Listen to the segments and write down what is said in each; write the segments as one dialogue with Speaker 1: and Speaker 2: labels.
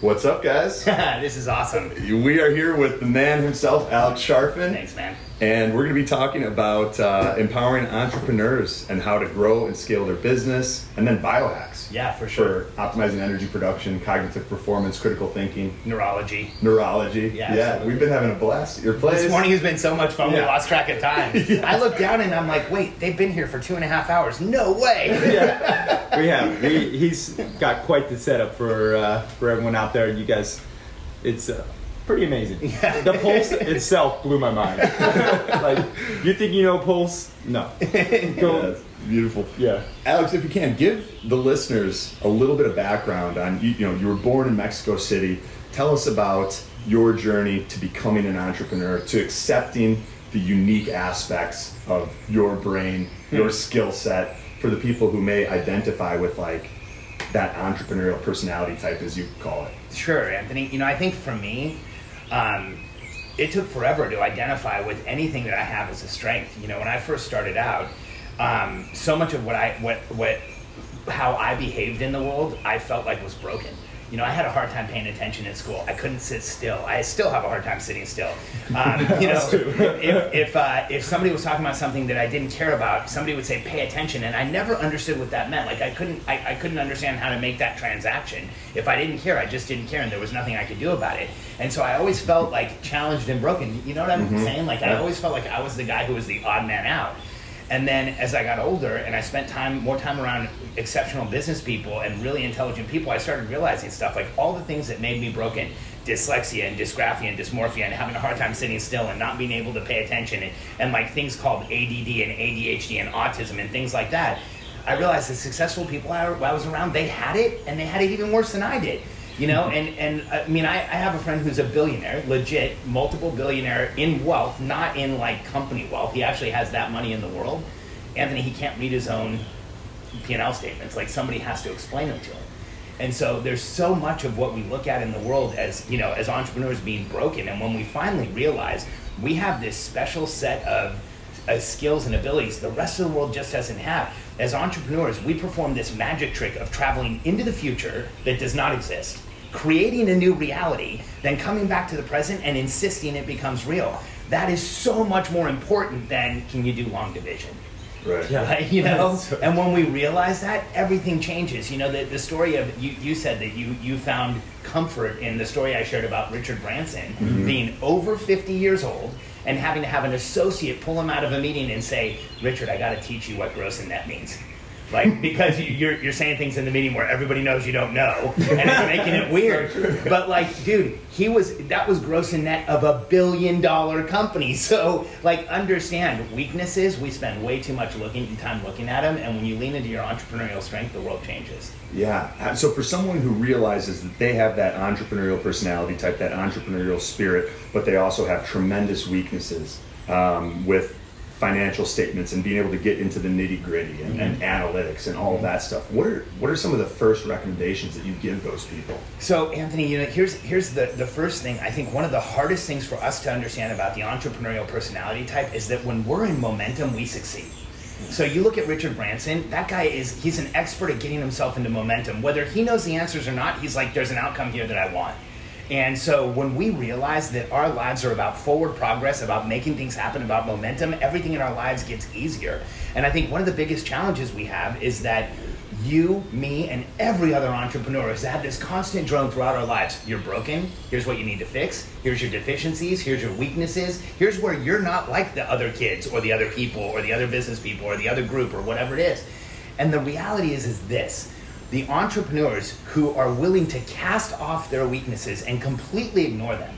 Speaker 1: What's up, guys?
Speaker 2: This is awesome.
Speaker 1: We are here with the man himself, Alex Charfen.
Speaker 2: Thanks, man.
Speaker 1: And we're going to be talking about empowering entrepreneurs and how to grow and scale their business, and then biohacks.
Speaker 2: Yeah, for sure.
Speaker 1: For optimizing energy production, cognitive performance, critical thinking.
Speaker 2: Neurology.
Speaker 1: Yeah, we've been having a blast at your place.
Speaker 2: This morning has been so much fun, we
Speaker 1: Yeah.
Speaker 2: lost track of time.
Speaker 1: Yeah.
Speaker 2: I looked down and I'm like, wait, they've been here for 2.5 hours. No way.
Speaker 3: Yeah, we have. He's got quite the setup for everyone out there. You guys, it's pretty amazing.
Speaker 2: Yeah.
Speaker 3: The Pulse itself blew my mind. Like, you think you know Pulse? No.
Speaker 1: Yeah, it's beautiful.
Speaker 3: Yeah.
Speaker 1: Alex, if you can, give the listeners a little bit of background on, you were born in Mexico City. Tell us about your journey to becoming an entrepreneur, to accepting the unique aspects of your brain, your skill set, for the people who may identify with like that entrepreneurial personality type, as you call it.
Speaker 2: Sure, Anthony. I think for me, it took forever to identify with anything that I have as a strength. When I first started out, so much of how I behaved in the world, I felt like was broken. I had a hard time paying attention in school. I couldn't sit still. I still have a hard time sitting still. If somebody was talking about something that I didn't care about, somebody would say, pay attention, and I never understood what that meant. Like I couldn't understand how to make that transaction. If I didn't care, I just didn't care, and there was nothing I could do about it. And so I always felt like challenged and broken. You know what I'm saying? Like I always felt like I was the guy who was the odd man out. And then as I got older and I spent more time around exceptional business people and really intelligent people, I started realizing stuff like all the things that made me broken, dyslexia and dysgraphia and dysmorphia and having a hard time sitting still and not being able to pay attention and like things called ADD and ADHD and autism and things like that. I realized the successful people I was around, they had it, and they had it even worse than I did. I have a friend who's a billionaire, legit, multiple billionaire in wealth, not in like company wealth. He actually has that money in the world. Anthony, he can't read his own P&L statements. Like somebody has to explain them to him. And so there's so much of what we look at in the world as entrepreneurs being broken. And when we finally realize we have this special set of skills and abilities the rest of the world just doesn't have. As entrepreneurs, we perform this magic trick of traveling into the future that does not exist, creating a new reality, then coming back to the present and insisting it becomes real. That is so much more important than can you do long division?
Speaker 1: Right.
Speaker 3: Yeah.
Speaker 2: And when we realize that, everything changes. The story of, you said that you found comfort in the story I shared about Richard Branson being over 50 years old and having to have an associate pull him out of a meeting and say, Richard, I got to teach you what gross and net means. Like, because you're saying things in the meeting where everybody knows you don't know, and it's making it weird. But like, dude, that was gross and net of $1 billion company. So like, understand weaknesses. We spend way too much time looking at them, and when you lean into your entrepreneurial strength, the world changes.
Speaker 1: Yeah. So for someone who realizes that they have that entrepreneurial personality type, that entrepreneurial spirit, but they also have tremendous weaknesses with financial statements and being able to get into the nitty-gritty and analytics and all of that stuff, what are some of the first recommendations that you give those people? So
Speaker 2: Anthony, here's the first thing. I think one of the hardest things for us to understand about the entrepreneurial personality type is that when we're in momentum, we succeed. So you look at Richard Branson, that guy he's an expert at getting himself into momentum. Whether he knows the answers or not, he's like, there's an outcome here that I want. And so when we realize that our lives are about forward progress, about making things happen, about momentum, everything in our lives gets easier. And I think one of the biggest challenges we have is that you, me, and every other entrepreneur has had this constant drone throughout our lives. You're broken. Here's what you need to fix. Here's your deficiencies. Here's your weaknesses. Here's where you're not like the other kids or the other people or the other business people or the other group or whatever it is. And the reality is this. The entrepreneurs who are willing to cast off their weaknesses and completely ignore them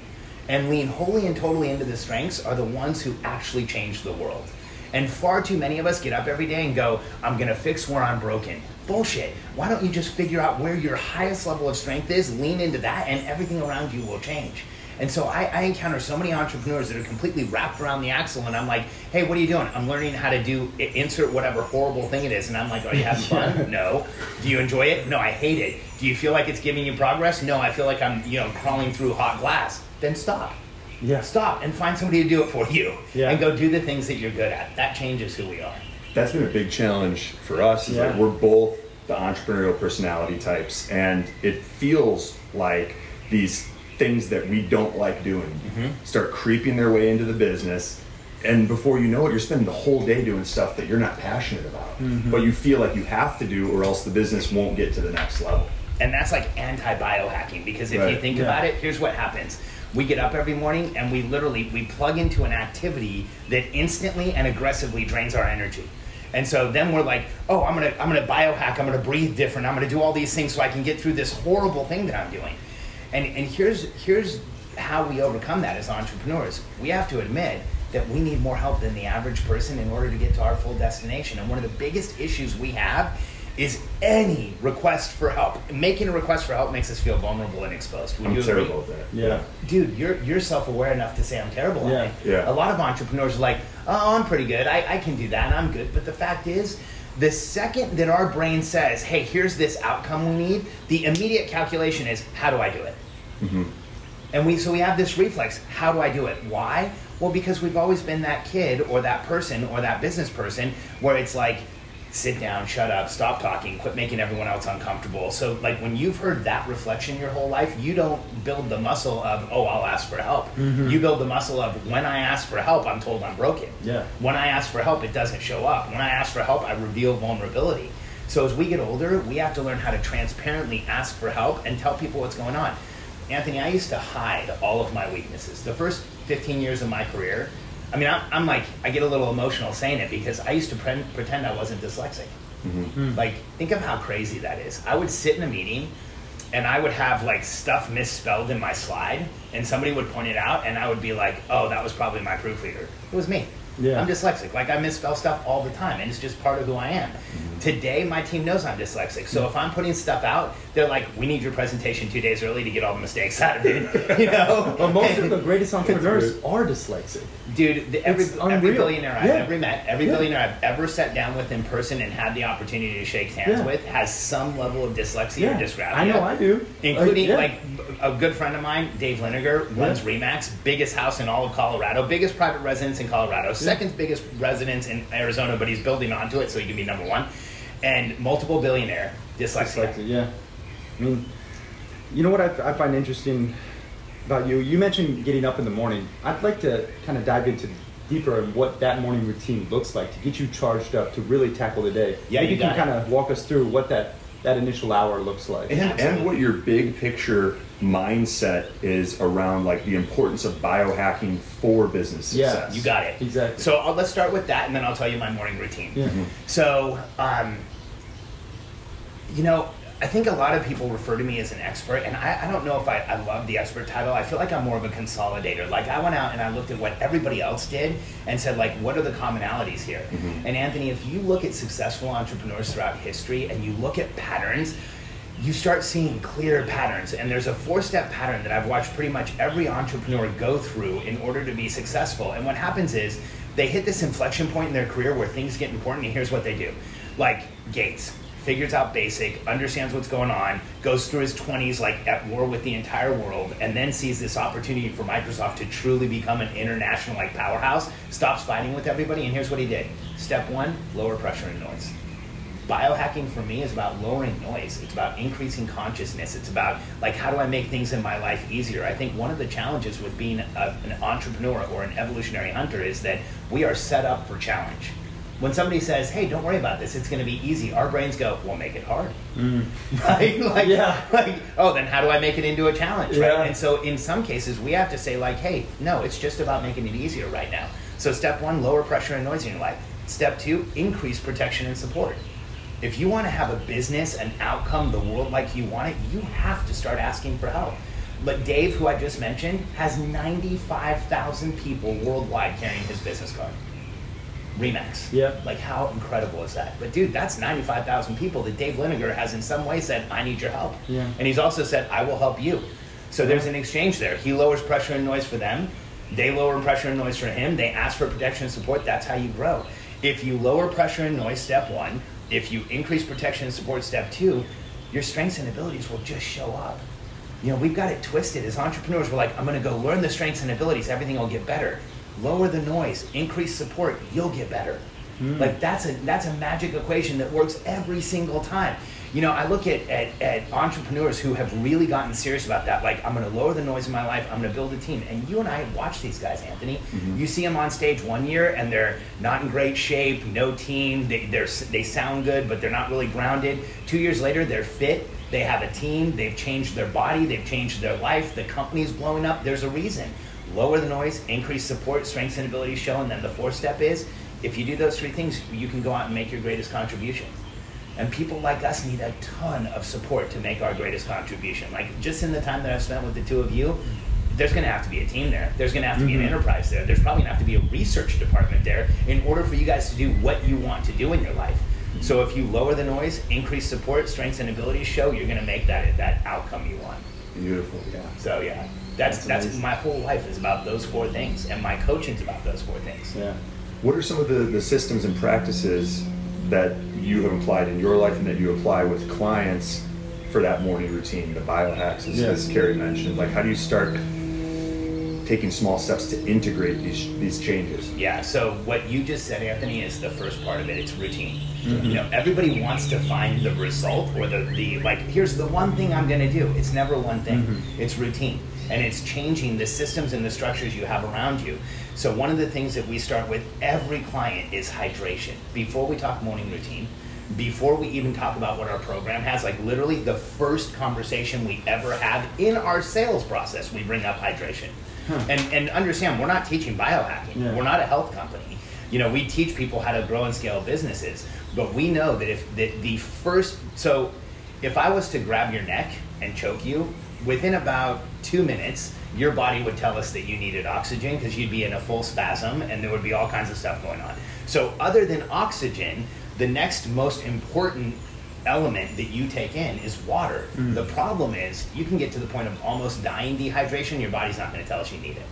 Speaker 2: and lean wholly and totally into the strengths are the ones who actually change the world. And far too many of us get up every day and go, I'm going to fix where I'm broken. Bullshit. Why don't you just figure out where your highest level of strength is, lean into that, and everything around you will change. And so I encounter so many entrepreneurs that are completely wrapped around the axle, and I'm like, hey, what are you doing? I'm learning how to do, insert whatever horrible thing it is. And I'm like, are you having fun? No. Do you enjoy it? No, I hate it. Do you feel like it's giving you progress? No, I feel like I'm crawling through hot glass. Then stop.
Speaker 3: Yeah.
Speaker 2: Stop and find somebody to do it for you.
Speaker 3: Yeah.
Speaker 2: And go do the things that you're good at. That changes who we are.
Speaker 1: That's been a big challenge for us. Like we're both the entrepreneurial personality types, and it feels like these things that we don't like doing start creeping their way into the business. And before you know it, you're spending the whole day doing stuff that you're not passionate about, but you feel like you have to do, or else the business won't get to the next level.
Speaker 2: And that's like anti-biohacking, because if you think about it, here's what happens. We get up every morning and we plug into an activity that instantly and aggressively drains our energy. And so then we're like, oh, I'm gonna biohack, I'm gonna breathe different, I'm gonna do all these things so I can get through this horrible thing that I'm doing. And here's how we overcome that as entrepreneurs. We have to admit that we need more help than the average person in order to get to our full destination. And one of the biggest issues we have is any request for help. Making a request for help makes us feel vulnerable and exposed.
Speaker 1: I'm terrible at that.
Speaker 3: Yeah.
Speaker 2: Dude, you're self-aware enough to say I'm terrible at it.
Speaker 1: Yeah.
Speaker 2: A lot of entrepreneurs are like, oh, I'm pretty good. I can do that. I'm good. But the fact is, the second that our brain says, hey, here's this outcome we need, the immediate calculation is, how do I do it? And we have this reflex, how do I do it? Why? Well, because we've always been that kid or that person or that business person where it's like, sit down, shut up, stop talking, quit making everyone else uncomfortable. So like when you've heard that reflection your whole life, you don't build the muscle of, oh, I'll ask for help. You build the muscle of, when I ask for help, I'm told I'm broken. When I ask for help, it doesn't show up. When I ask for help, I reveal vulnerability. So as we get older, we have to learn how to transparently ask for help and tell people what's going on. Anthony, I used to hide all of my weaknesses. The first 15 years of my career, I mean, I'm like, I get a little emotional saying it because I used to pretend I wasn't dyslexic. Like, think of how crazy that is. I would sit in a meeting and I would have like stuff misspelled in my slide and somebody would point it out and I would be like, oh, that was probably my proofreader. It was me. I'm dyslexic. Like, I misspell stuff all the time and it's just part of who I am. Today, my team knows I'm dyslexic. So if I'm putting stuff out, they're like, we need your presentation 2 days early to get all the mistakes out of it. You know?
Speaker 3: Well, most of the greatest entrepreneurs are dyslexic.
Speaker 2: Dude, every billionaire I've ever met, every billionaire I've ever sat down with in person and had the opportunity to shake hands with has some level of dyslexia or dysgraphia.
Speaker 3: I know I do.
Speaker 2: Including like a good friend of mine, Dave Linegar, runs Remax, biggest house in all of Colorado, biggest private residence in Colorado, second biggest residence in Arizona, but he's building onto it so he can be number one. And multiple billionaire, dyslexia.
Speaker 3: I mean, you know what I find interesting about you? You mentioned getting up in the morning. I'd like to kind of dive into deeper in what that morning routine looks like to get you charged up to really tackle the day. Maybe you can kind of walk us through what that initial hour looks like.
Speaker 1: And what your big picture mindset is around like the importance of biohacking for business success.
Speaker 2: You got it.
Speaker 3: Exactly.
Speaker 2: So let's start with that and then I'll tell you my morning routine. So, you know, I think a lot of people refer to me as an expert, and I don't know if I love the expert title. I feel like I'm more of a consolidator. Like, I went out and I looked at what everybody else did and said, like, what are the commonalities here? And Anthony, if you look at successful entrepreneurs throughout history and you look at patterns, you start seeing clear patterns. And there's a 4-step pattern that I've watched pretty much every entrepreneur go through in order to be successful. And what happens is they hit this inflection point in their career where things get important, and here's what they do. Like Gates. Figures out basic, understands what's going on, goes through his 20s like at war with the entire world, and then sees this opportunity for Microsoft to truly become an international like powerhouse, stops fighting with everybody, and here's what he did. Step 1, lower pressure and noise. Biohacking for me is about lowering noise. It's about increasing consciousness. It's about like, how do I make things in my life easier? I think one of the challenges with being an entrepreneur or an evolutionary hunter is that we are set up for challenge. When somebody says, hey, don't worry about this, it's going to be easy, our brains go, well, make it hard. Like, oh, then how do I make it into a challenge, right? And so in some cases, we have to say like, hey, no, it's just about making it easier right now. So step 1, lower pressure and noise in your life. Step 2, increase protection and support. If you want to have a business, an outcome, the world like you want it, you have to start asking for help. But Dave, who I just mentioned, has 95,000 people worldwide carrying his business card. Remax. Like, how incredible is that? But dude, that's 95,000 people that Dave Linegar has in some way said, I need your help. And he's also said, I will help you. So there's an exchange there. He lowers pressure and noise for them. They lower pressure and noise for him. They ask for protection and support. That's how you grow. If you lower pressure and noise, step 1. If you increase protection and support, step 2, your strengths and abilities will just show up. You know, we've got it twisted. As entrepreneurs, we're like, I'm going to go learn the strengths and abilities. Everything will get better. Lower the noise, increase support, you'll get better. Like, that's a magic equation that works every single time. You know, I look at entrepreneurs who have really gotten serious about that. Like, I'm going to lower the noise in my life. I'm going to build a team. And you and I watch these guys, Anthony. Mm-hmm. You see them on stage one year and they're not in great shape, no team. They sound good, but they're not really grounded. 2 years later, they're fit. They have a team. They've changed their body. They've changed their life. The company's blowing up. There's a reason. Lower the noise, increase support, strengths and abilities show, and then the fourth step is, if you do those three things, you can go out and make your greatest contribution. And people like us need a ton of support to make our greatest contribution. Like, just in the time that I've spent with the two of you, there's going to have to be a team there. There's going to have to be an enterprise there. There's probably going to have to be a research department there in order for you guys to do what you want to do in your life. So if you lower the noise, increase support, strengths and abilities show, you're going to make that outcome you want.
Speaker 1: Beautiful, yeah.
Speaker 2: So yeah, that's my whole life is about those four things, and my coaching's about those four things.
Speaker 1: Yeah. What are some of the systems and practices that you have applied in your life and that you apply with clients for that morning routine, the biohacks, as Carrie mentioned? Like, how do you start taking small steps to integrate these changes?
Speaker 2: Yeah, so what you just said, Anthony, is the first part of it. It's routine. Mm-hmm. You know, everybody wants to find the result or the like, here's the one thing I'm going to do. It's never one thing. Mm-hmm. It's routine. And it's changing the systems and the structures you have around you. So one of the things that we start with every client is hydration. Before we talk morning routine, before we even talk about what our program has, like literally the first conversation we ever have in our sales process, we bring up hydration. Huh. And understand, we're not teaching biohacking. Yeah. We're not a health company. You know, we teach people how to grow and scale businesses, but we know that if I was to grab your neck and choke you, within about 2 minutes, your body would tell us that you needed oxygen because you'd be in a full spasm and there would be all kinds of stuff going on. So other than oxygen, the next most important element that you take in is water. Mm. The problem is you can get to the point of almost dying dehydration. Your body's not going to tell us you need it,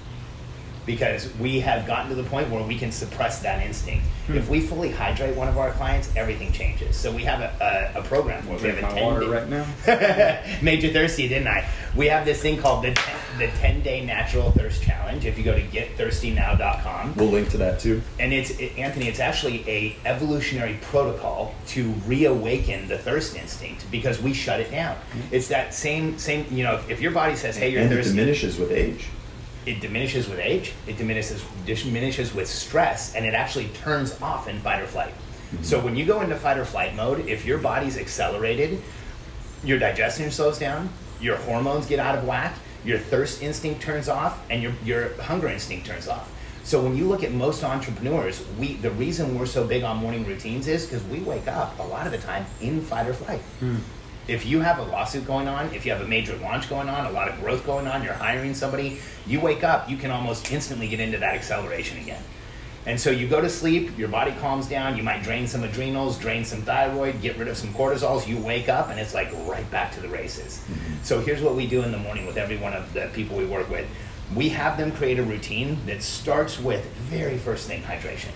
Speaker 2: because we have gotten to the point where we can suppress that instinct. If we fully hydrate one of our clients, everything changes. So we have a program where we have a 10-day
Speaker 3: water right now.
Speaker 2: Made you thirsty, didn't I? We have this thing called the 10-day natural thirst challenge. If you go to getthirstynow.com,
Speaker 1: we'll link to that too. And
Speaker 2: Anthony, it's actually a evolutionary protocol to reawaken the thirst instinct, because we shut it down. It's that same. You know, if your body says, "Hey, you're thirsty,"
Speaker 1: it diminishes with age.
Speaker 2: It diminishes with age, it diminishes with stress, and it actually turns off in fight or flight. Mm-hmm. So when you go into fight or flight mode, if your body's accelerated, your digestion slows down, your hormones get out of whack, your thirst instinct turns off, and your hunger instinct turns off. So when you look at most entrepreneurs, the reason we're so big on morning routines is because we wake up a lot of the time in fight or flight. Mm. If you have a lawsuit going on, if you have a major launch going on, a lot of growth going on, you're hiring somebody, you wake up, you can almost instantly get into that acceleration again. And so you go to sleep, your body calms down, you might drain some adrenals, drain some thyroid, get rid of some cortisols, you wake up and it's like right back to the races. Mm-hmm. So here's what we do in the morning with every one of the people we work with. We have them create a routine that starts with very first thing, hydration.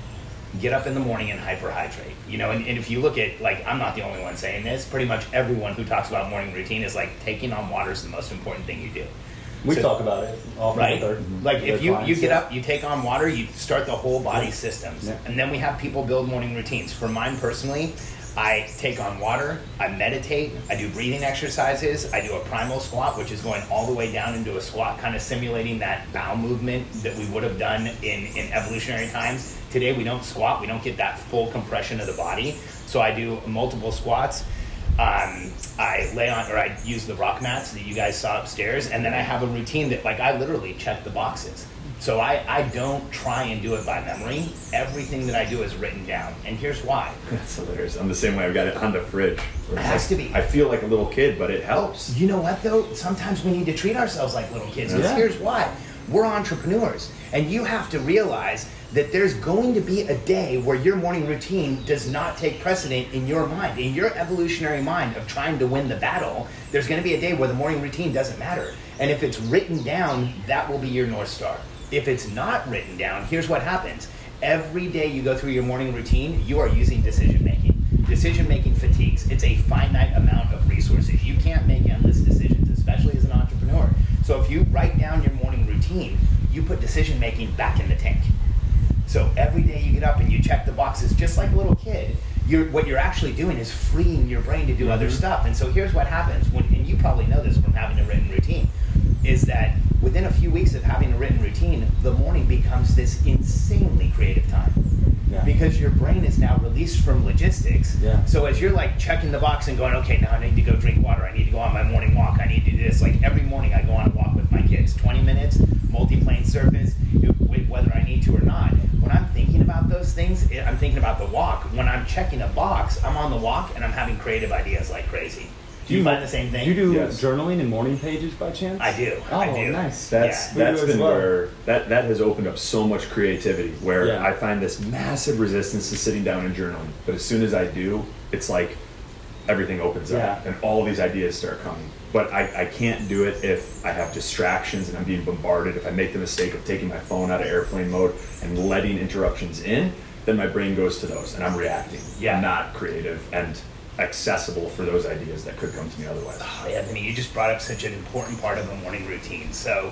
Speaker 2: Get up in the morning and hyperhydrate. You know, and if you look at, like, I'm not the only one saying this, pretty much everyone who talks about morning routine is like, taking on water is the most important thing you do.
Speaker 3: We talk about it often, right?
Speaker 2: Like, if you get up, you take on water, you start the whole body systems. Yeah. And then we have people build morning routines. For mine personally, I take on water, I meditate, I do breathing exercises, I do a primal squat, which is going all the way down into a squat, kind of simulating that bowel movement that we would have done in evolutionary times. Today we don't squat, we don't get that full compression of the body. So I do multiple squats. I lay on, or I use the rock mats that you guys saw upstairs, and then I have a routine that, like, I literally check the boxes. So I don't try and do it by memory. Everything that I do is written down. And here's why.
Speaker 1: That's hilarious. I'm the same way. I've got it on the fridge.
Speaker 2: It has to be.
Speaker 1: I feel like a little kid, but it helps.
Speaker 2: You know what, though? Sometimes we need to treat ourselves like little kids. Because here's why. We're entrepreneurs. And you have to realize that there's going to be a day where your morning routine does not take precedent in your mind. In your evolutionary mind of trying to win the battle, there's going to be a day where the morning routine doesn't matter. And if it's written down, that will be your North Star. If it's not written down, here's what happens. Every day you go through your morning routine, you are using decision-making. Decision-making fatigues. It's a finite amount of resources. You can't make endless decisions, especially as an entrepreneur. So if you write down your morning routine, you put decision-making back in the tank. So every day you get up and you check the boxes, just like a little kid. what you're actually doing is freeing your brain to do other stuff. And so here's what happens, and you probably know this from having a written routine, is that within a few weeks of having a written routine, the morning becomes this insanely creative time. Yeah. Because your brain is now released from logistics. Yeah. So as you're like checking the box and going, okay, now I need to go drink water, I need to go on my morning walk, I need to do this. Like every morning I go on a walk with my kids, 20 minutes, multi-plane surface, whether I need to or not. When I'm thinking about those things, I'm thinking about the walk. When I'm checking a box, I'm on the walk and I'm having creative ideas like crazy. Do you find the same thing?
Speaker 3: Do you do journaling and morning pages by chance?
Speaker 2: I do.
Speaker 3: Oh,
Speaker 2: I do.
Speaker 3: Nice.
Speaker 1: That's been where that has opened up so much creativity. Where I find this massive resistance to sitting down and journaling, but as soon as I do, it's like everything opens up and all these ideas start coming. But I can't do it if I have distractions and I'm being bombarded. If I make the mistake of taking my phone out of airplane mode and letting interruptions in, then my brain goes to those and I'm reacting. I'm not creative and accessible for those ideas that could come to me otherwise.
Speaker 2: Oh, Anthony, you just brought up such an important part of the morning routine. So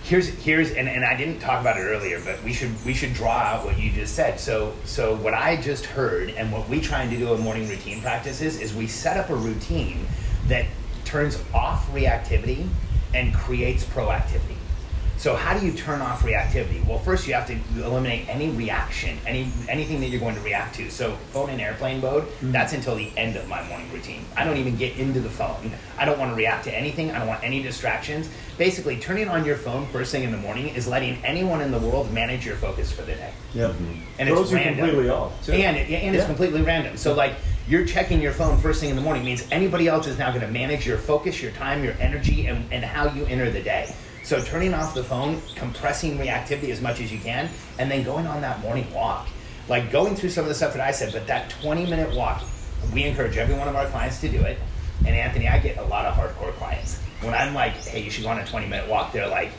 Speaker 2: here's and I didn't talk about it earlier, but we should draw out what you just said. So what I just heard and what we try and do in morning routine practices is we set up a routine that turns off reactivity and creates proactivity. So how do you turn off reactivity? Well, first you have to eliminate any reaction, anything that you're going to react to. So phone in airplane mode, that's until the end of my morning routine. I don't even get into the phone. I don't want to react to anything. I don't want any distractions. Basically, turning on your phone first thing in the morning is letting anyone in the world manage your focus for the day.
Speaker 3: Yep.
Speaker 2: And it's random.
Speaker 3: Completely off, too.
Speaker 2: And it's completely random. So like, you're checking your phone first thing in the morning means anybody else is now going to manage your focus, your time, your energy, and how you enter the day. So turning off the phone, compressing reactivity as much as you can, and then going on that morning walk. Like going through some of the stuff that I said, but that 20-minute walk, we encourage every one of our clients to do it. And Anthony, I get a lot of hardcore clients. When I'm like, hey, you should go on a 20-minute walk, they're like,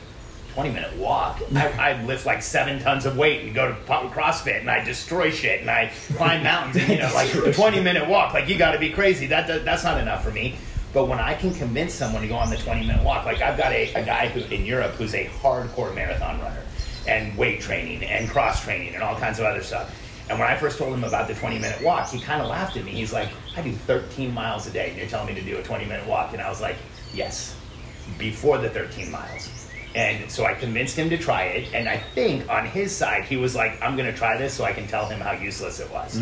Speaker 2: 20-minute walk? I lift like 7 tons of weight and go to CrossFit and I destroy shit and I climb mountains and, like a 20-minute walk, like you gotta be crazy. That's not enough for me. But when I can convince someone to go on the 20-minute walk, like I've got a guy in Europe who's a hardcore marathon runner and weight training and cross training and all kinds of other stuff. And when I first told him about the 20-minute walk, he kind of laughed at me. He's like, I do 13 miles a day and you're telling me to do a 20-minute walk. And I was like, yes, before the 13 miles. And so I convinced him to try it, and I think on his side, he was like, I'm going to try this so I can tell him how useless it was.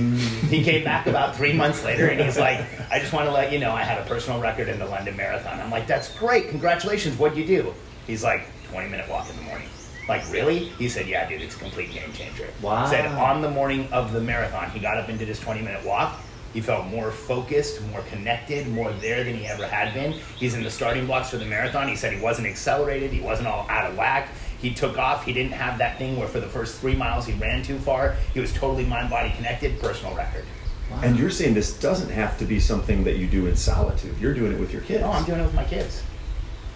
Speaker 2: He came back about 3 months later, and he's like, I just want to let you know I had a personal record in the London Marathon. I'm like, that's great, congratulations, what'd you do? He's like, 20-minute walk in the morning. Like, really? He said, yeah, dude, it's a complete game changer.
Speaker 3: Wow.
Speaker 2: He said on the morning of the marathon, he got up and did his 20-minute walk. He felt more focused, more connected, more there than he ever had been. He's in the starting blocks for the marathon. He said he wasn't accelerated. He wasn't all out of whack. He took off. He didn't have that thing where for the first 3 miles he ran too far. He was totally mind-body connected, personal record.
Speaker 1: Wow. And you're saying this doesn't have to be something that you do in solitude. You're doing it with your kids.
Speaker 2: No, I'm doing it with my kids.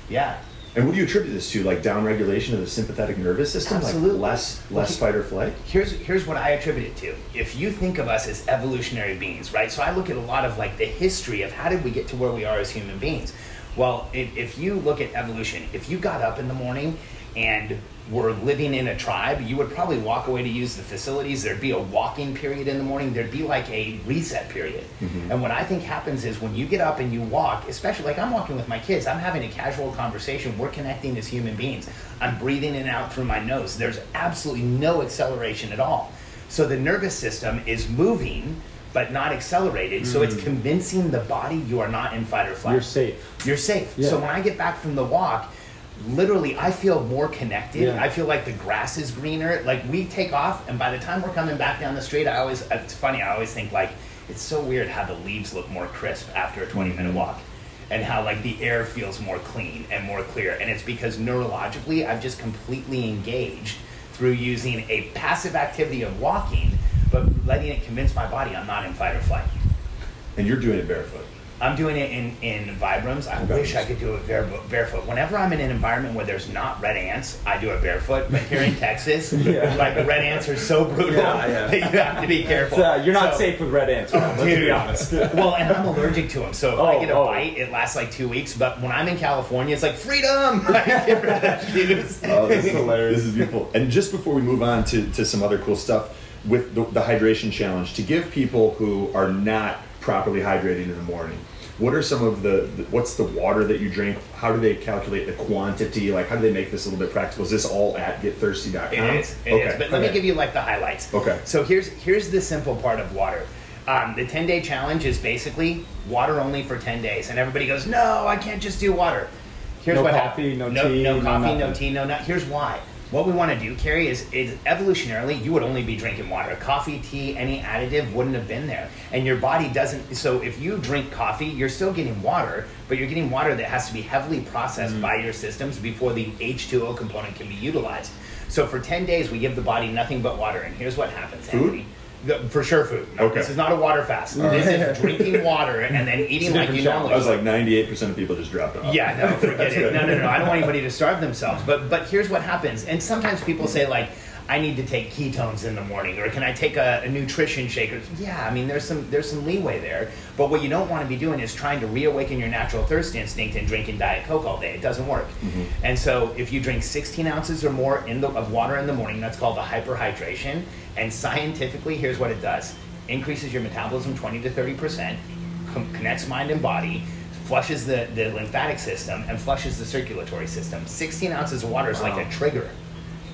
Speaker 2: Yeah.
Speaker 1: And what do you attribute this to? Like downregulation of the sympathetic nervous system?
Speaker 2: Absolutely.
Speaker 1: Like less fight or flight?
Speaker 2: Here's what I attribute it to. If you think of us as evolutionary beings, right? So I look at a lot of like the history of how did we get to where we are as human beings. Well, if you look at evolution, if you got up in the morning and were living in a tribe, you would probably walk away to use the facilities. There'd be a walking period in the morning. There'd be like a reset period. And what I think happens is when you get up and you walk, especially like I'm walking with my kids, I'm having a casual conversation. We're connecting as human beings. I'm breathing in and out through my nose. There's absolutely no acceleration at all. So the nervous system is moving, but not accelerated. So it's convincing the body you are not in fight or flight.
Speaker 3: You're safe.
Speaker 2: You're safe.
Speaker 3: Yeah.
Speaker 2: So when I get back from the walk, literally I feel more connected.
Speaker 3: Yeah.
Speaker 2: I feel like the grass is greener. Like we take off and by the time we're coming back down the street, it's funny, I always think like it's so weird how the leaves look more crisp after a 20-minute walk and how like the air feels more clean and more clear. And it's because neurologically I've just completely engaged through using a passive activity of walking, but letting it convince my body I'm not in fight or flight.
Speaker 1: And you're doing it barefoot.
Speaker 2: I'm doing it in Vibrams. I wish I could do it barefoot. Whenever I'm in an environment where there's not red ants, I do it barefoot. But here in Texas, like the red ants are so brutal that you have to be careful.
Speaker 3: You're not safe with red ants, let's be honest.
Speaker 2: Well, and I'm allergic to them. So if I get a bite, it lasts like 2 weeks. But when I'm in California, it's like freedom. I get rid of that shoes.
Speaker 1: Oh, this is hilarious. This is beautiful. And just before we move on to some other cool stuff, with the hydration challenge, to give people who are not properly hydrating in the morning, what are some of what's the water that you drink? How do they calculate the quantity? Like, how do they make this a little bit practical? Is this all at getthirsty.com?
Speaker 2: It is. But let me give you like the highlights.
Speaker 1: Okay.
Speaker 2: So here's the simple part of water. The 10-day challenge is basically water only for 10 days. And everybody goes, no, I can't just do water. Here's
Speaker 3: no
Speaker 2: what
Speaker 3: coffee,
Speaker 2: happens.
Speaker 3: no tea,
Speaker 2: no coffee,
Speaker 3: no
Speaker 2: no tea, no nut. Here's why. What we want to do, Carrie, is evolutionarily, you would only be drinking water. Coffee, tea, any additive wouldn't have been there. And your body doesn't, so if you drink coffee, you're still getting water, but you're getting water that has to be heavily processed by your systems before the H2O component can be utilized. So for 10 days, we give the body nothing but water. And here's what happens,
Speaker 1: Food?
Speaker 2: Anthony. For sure food. No,
Speaker 1: okay.
Speaker 2: This is not a water fast. This is drinking water and then eating like you normally.
Speaker 1: I was like 98% of people just dropped off.
Speaker 2: Yeah, no, forget it. No. I don't want anybody to starve themselves. But here's what happens. And sometimes people say like, I need to take ketones in the morning, or can I take a nutrition shake? Yeah, I mean, there's some leeway there. But what you don't want to be doing is trying to reawaken your natural thirst instinct and drinking Diet Coke all day. It doesn't work. And so if you drink 16 ounces or more of water in the morning, that's called a hyperhydration. And scientifically, here's what it does. Increases your metabolism 20 to 30%, connects mind and body, flushes the lymphatic system, and flushes the circulatory system. 16 ounces of water is like a trigger.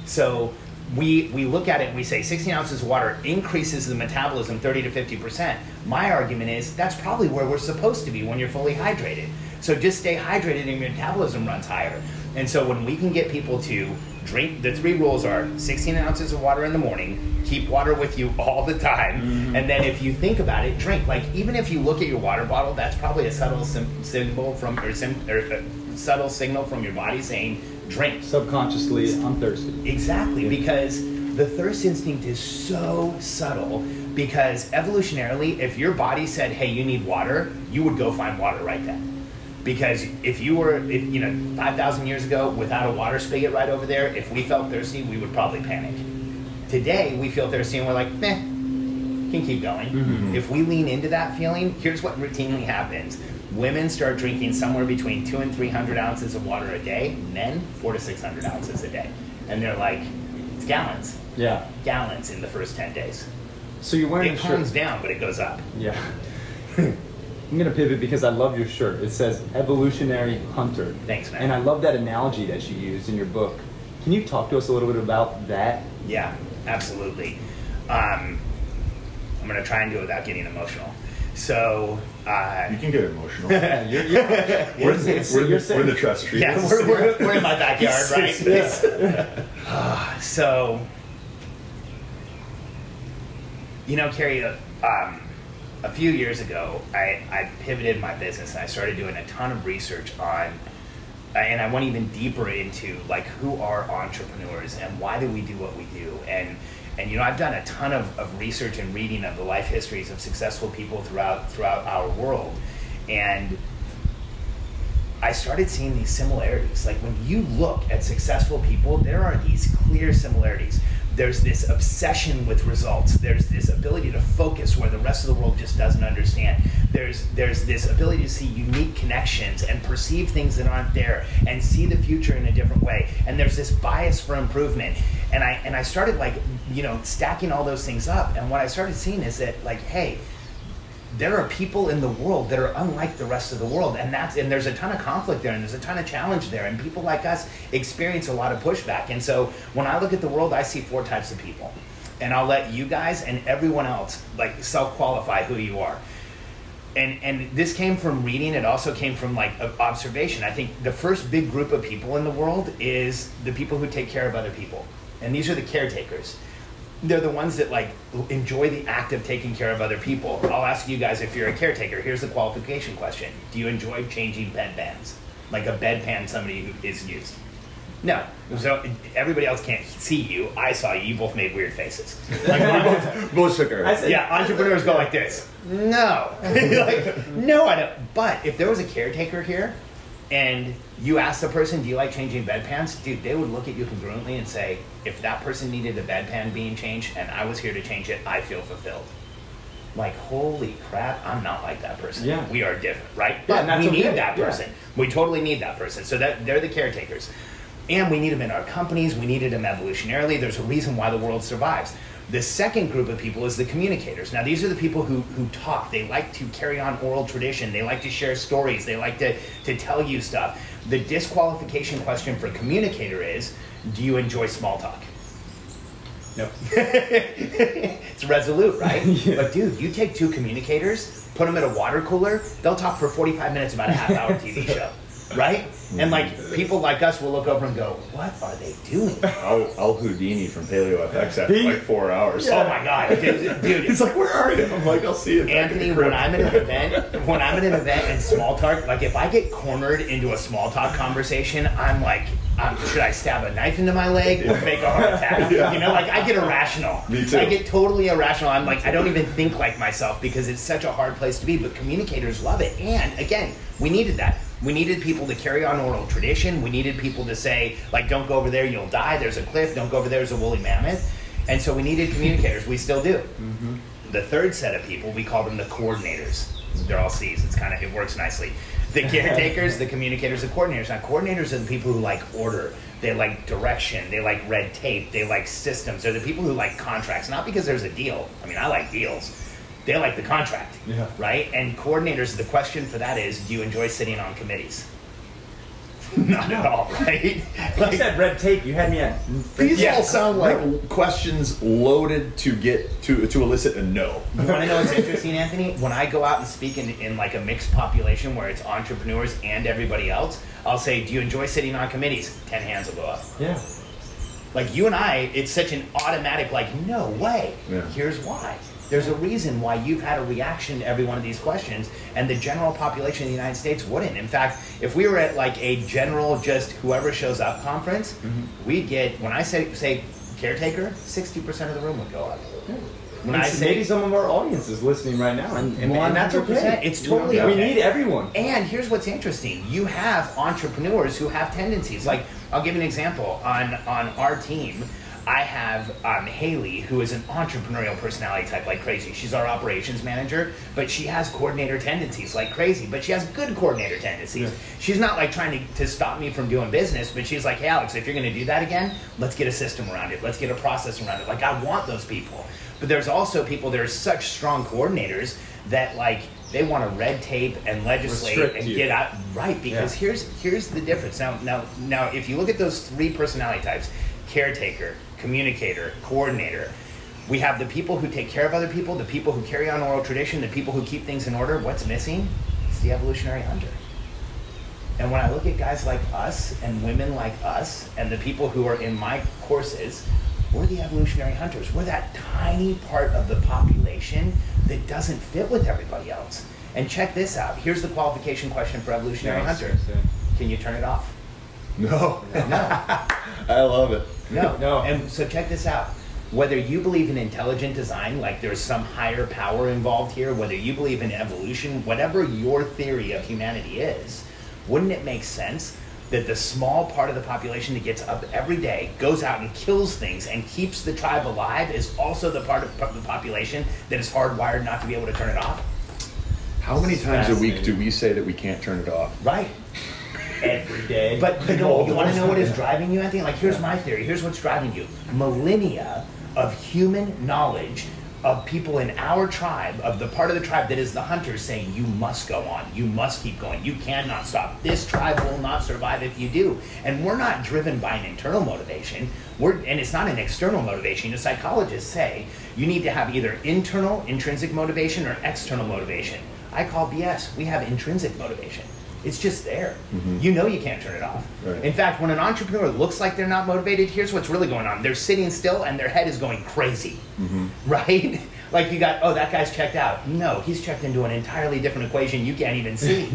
Speaker 2: So we look at it and we say 16 ounces of water increases the metabolism 30 to 50%. My argument is that's probably where we're supposed to be when you're fully hydrated. So just stay hydrated and your metabolism runs higher. And so when we can get people to drink, the 3 rules are 16 ounces of water in the morning, keep water with you all the time, and then if you think about it, drink. Like, even if you look at your water bottle, that's probably a subtle signal from subtle signal from your body saying drink.
Speaker 3: Subconsciously, I'm thirsty.
Speaker 2: Exactly, because the thirst instinct is so subtle, because evolutionarily, if your body said, hey, you need water, you would go find water right then. Because if 5,000 years ago, without a water spigot right over there, if we felt thirsty, we would probably panic. Today, we feel thirsty and we're like, meh, can keep going. If we lean into that feeling, here's what routinely happens. Women start drinking somewhere between 200 and 300 ounces of water a day. Men, 400 to 600 ounces a day. And they're like, it's gallons.
Speaker 3: Yeah.
Speaker 2: Gallons in the first 10 days.
Speaker 3: So you're wearing
Speaker 2: it comes down, but it goes up.
Speaker 3: Yeah. I'm going to pivot because I love your shirt. It says Evolutionary Hunter.
Speaker 2: Thanks, man.
Speaker 3: And I love that analogy that you used in your book. Can you talk to us a little bit about that?
Speaker 2: Yeah, absolutely. I'm going to try and do it without getting emotional. So...
Speaker 1: you can get emotional.
Speaker 3: We're in
Speaker 1: the trust tree.
Speaker 2: Yeah, we're in my backyard, right? So, Carrie, a few years ago, I pivoted my business and I started doing a ton of research on, and I went even deeper into like who are entrepreneurs and why do we do what we do, and I've done a ton of research and reading of the life histories of successful people throughout our world, and I started seeing these similarities. Like when you look at successful people, there are these clear similarities. There's this obsession with results. There's this ability to focus where the rest of the world just doesn't understand. There's this ability to see unique connections and perceive things that aren't there and see the future in a different way. And there's this bias for improvement. And I started stacking all those things up. And what I started seeing is that hey, there are people in the world that are unlike the rest of the world, and there's a ton of conflict there, and there's a ton of challenge there, and people like us experience a lot of pushback. And so when I look at the world, I see 4 types of people, and I'll let you guys and everyone else self-qualify who you are. And this came from reading. It also came from observation. I think the first big group of people in the world is the people who take care of other people, and these are the caretakers. They're the ones that enjoy the act of taking care of other people. I'll ask you guys if you're a caretaker. Here's the qualification question. Do you enjoy changing bedpans? Like a bedpan somebody who is used? No. So everybody else can't see you. I saw you. You both made weird faces.
Speaker 1: Both shook our heads.
Speaker 2: Yeah, entrepreneurs go like this. No. No, I don't. But if there was a caretaker here, and you ask the person, do you like changing bedpans? Dude, they would look at you congruently and say, if that person needed a bedpan being changed and I was here to change it, I feel fulfilled. Holy crap, I'm not like that person.
Speaker 3: Yeah.
Speaker 2: We are different, right?
Speaker 3: Yeah,
Speaker 2: But we need
Speaker 3: okay.
Speaker 2: that person. Yeah. We totally need that person. So they're the caretakers. And we need them in our companies. We needed them evolutionarily. There's a reason why the world survives. The second group of people is the communicators. Now, these are the people who talk. They like to carry on oral tradition. They like to share stories. They like to tell you stuff. The disqualification question for communicator is, do you enjoy small talk?
Speaker 3: No.
Speaker 2: It's resolute, right?
Speaker 3: Yeah.
Speaker 2: But dude, you take two communicators, put them at a water cooler, they'll talk for 45 minutes about a half-hour TV show, right? And like people like us will look over and go, what are they doing?
Speaker 1: I'll Houdini from Paleo FX after like 4 hours.
Speaker 2: Oh my God, dude.
Speaker 1: He's like, where are you? I'm like, I'll see you.
Speaker 2: Anthony, when I'm at an event and small talk, like if I get cornered into a small talk conversation, I'm like, should I stab a knife into my leg or fake a heart attack?
Speaker 1: Yeah.
Speaker 2: You know, like I get irrational.
Speaker 1: Me too.
Speaker 2: I get totally irrational. I'm like, I don't even think like myself because it's such a hard place to be, but communicators love it. And again, we needed that. We needed people to carry on oral tradition. We needed people to say, like, don't go over there, you'll die. There's a cliff. Don't go over there, there's a woolly mammoth. And so we needed communicators. We still do. Mm-hmm. The third set of people, we call them the coordinators. They're all C's. It works nicely. The caretakers, the communicators, the coordinators. Now, coordinators are the people who like order. They like direction. They like red tape. They like systems. They're the people who like contracts. Not because there's a deal. I mean, I like deals. They like the contract, right? And coordinators, the question for that is, do you enjoy sitting on committees? Not at all, right?
Speaker 3: Like, you said red tape, you had me at...
Speaker 1: These all sound like questions loaded to get to elicit a no.
Speaker 2: You want to know what's interesting, Anthony? When I go out and speak in like a mixed population where it's entrepreneurs and everybody else, I'll say, do you enjoy sitting on committees? 10 hands will go up.
Speaker 3: Yeah.
Speaker 2: Like you and I, it's such an automatic, like, no way.
Speaker 1: Yeah.
Speaker 2: Here's why. There's a reason why you've had a reaction to every one of these questions, and the general population of the United States wouldn't. In fact, if we were at like a general, just whoever shows up conference, we'd get, when I say caretaker, 60% of the room would go up.
Speaker 3: Yeah.
Speaker 2: When I say,
Speaker 3: maybe some of our audience is listening right now, and that's okay.
Speaker 2: It's totally
Speaker 3: okay.
Speaker 2: okay.
Speaker 3: We need everyone.
Speaker 2: And here's what's interesting. You have entrepreneurs who have tendencies. Like, I'll give you an example. On our team, I have Haley, who is an entrepreneurial personality type like crazy. She's our operations manager, but she has coordinator tendencies like crazy, but she has good coordinator tendencies. Yeah. She's not like trying to stop me from doing business, but she's like, hey, Alex, if you're going to do that again, let's get a system around it. Let's get a process around it. Like, I want those people. But there's also people that are such strong coordinators that like they want to red tape and legislate and get out right, because here's the difference. Now if you look at those three personality types, caretaker, communicator, coordinator, we have the people who take care of other people, the people who carry on oral tradition, the people who keep things in order. What's missing? It's the evolutionary hunter. And when I look at guys like us and women like us and the people who are in my courses, we're the evolutionary hunters. We're that tiny part of the population that doesn't fit with everybody else. And check this out. Here's the qualification question for evolutionary hunter. Can you turn it off?
Speaker 1: No.
Speaker 2: No.
Speaker 1: I love it.
Speaker 2: No. And so check this out. Whether you believe in intelligent design, like there's some higher power involved here, whether you believe in evolution, whatever your theory of humanity is, wouldn't it make sense that the small part of the population that gets up every day, goes out and kills things and keeps the tribe alive is also the part of the population that is hardwired not to be able to turn it off?
Speaker 1: How many times a week do we say that we can't turn it off?
Speaker 2: Right.
Speaker 3: Every day.
Speaker 2: But you want to know what is driving you, Anthony? Like, here's my theory. Here's what's driving you. Millennia of human knowledge of people in our tribe, of the part of the tribe that is the hunters, saying you must go on, you must keep going, you cannot stop. This tribe will not survive if you do. And we're not driven by an internal motivation, and it's not an external motivation. The psychologists say you need to have either internal, intrinsic motivation, or external motivation. I call BS. We have intrinsic motivation. It's just there. Mm-hmm. You know you can't turn it off. Right. In fact, when an entrepreneur looks like they're not motivated, here's what's really going on. They're sitting still and their head is going crazy, right? Like you got, oh, that guy's checked out. No, he's checked into an entirely different equation you can't even see.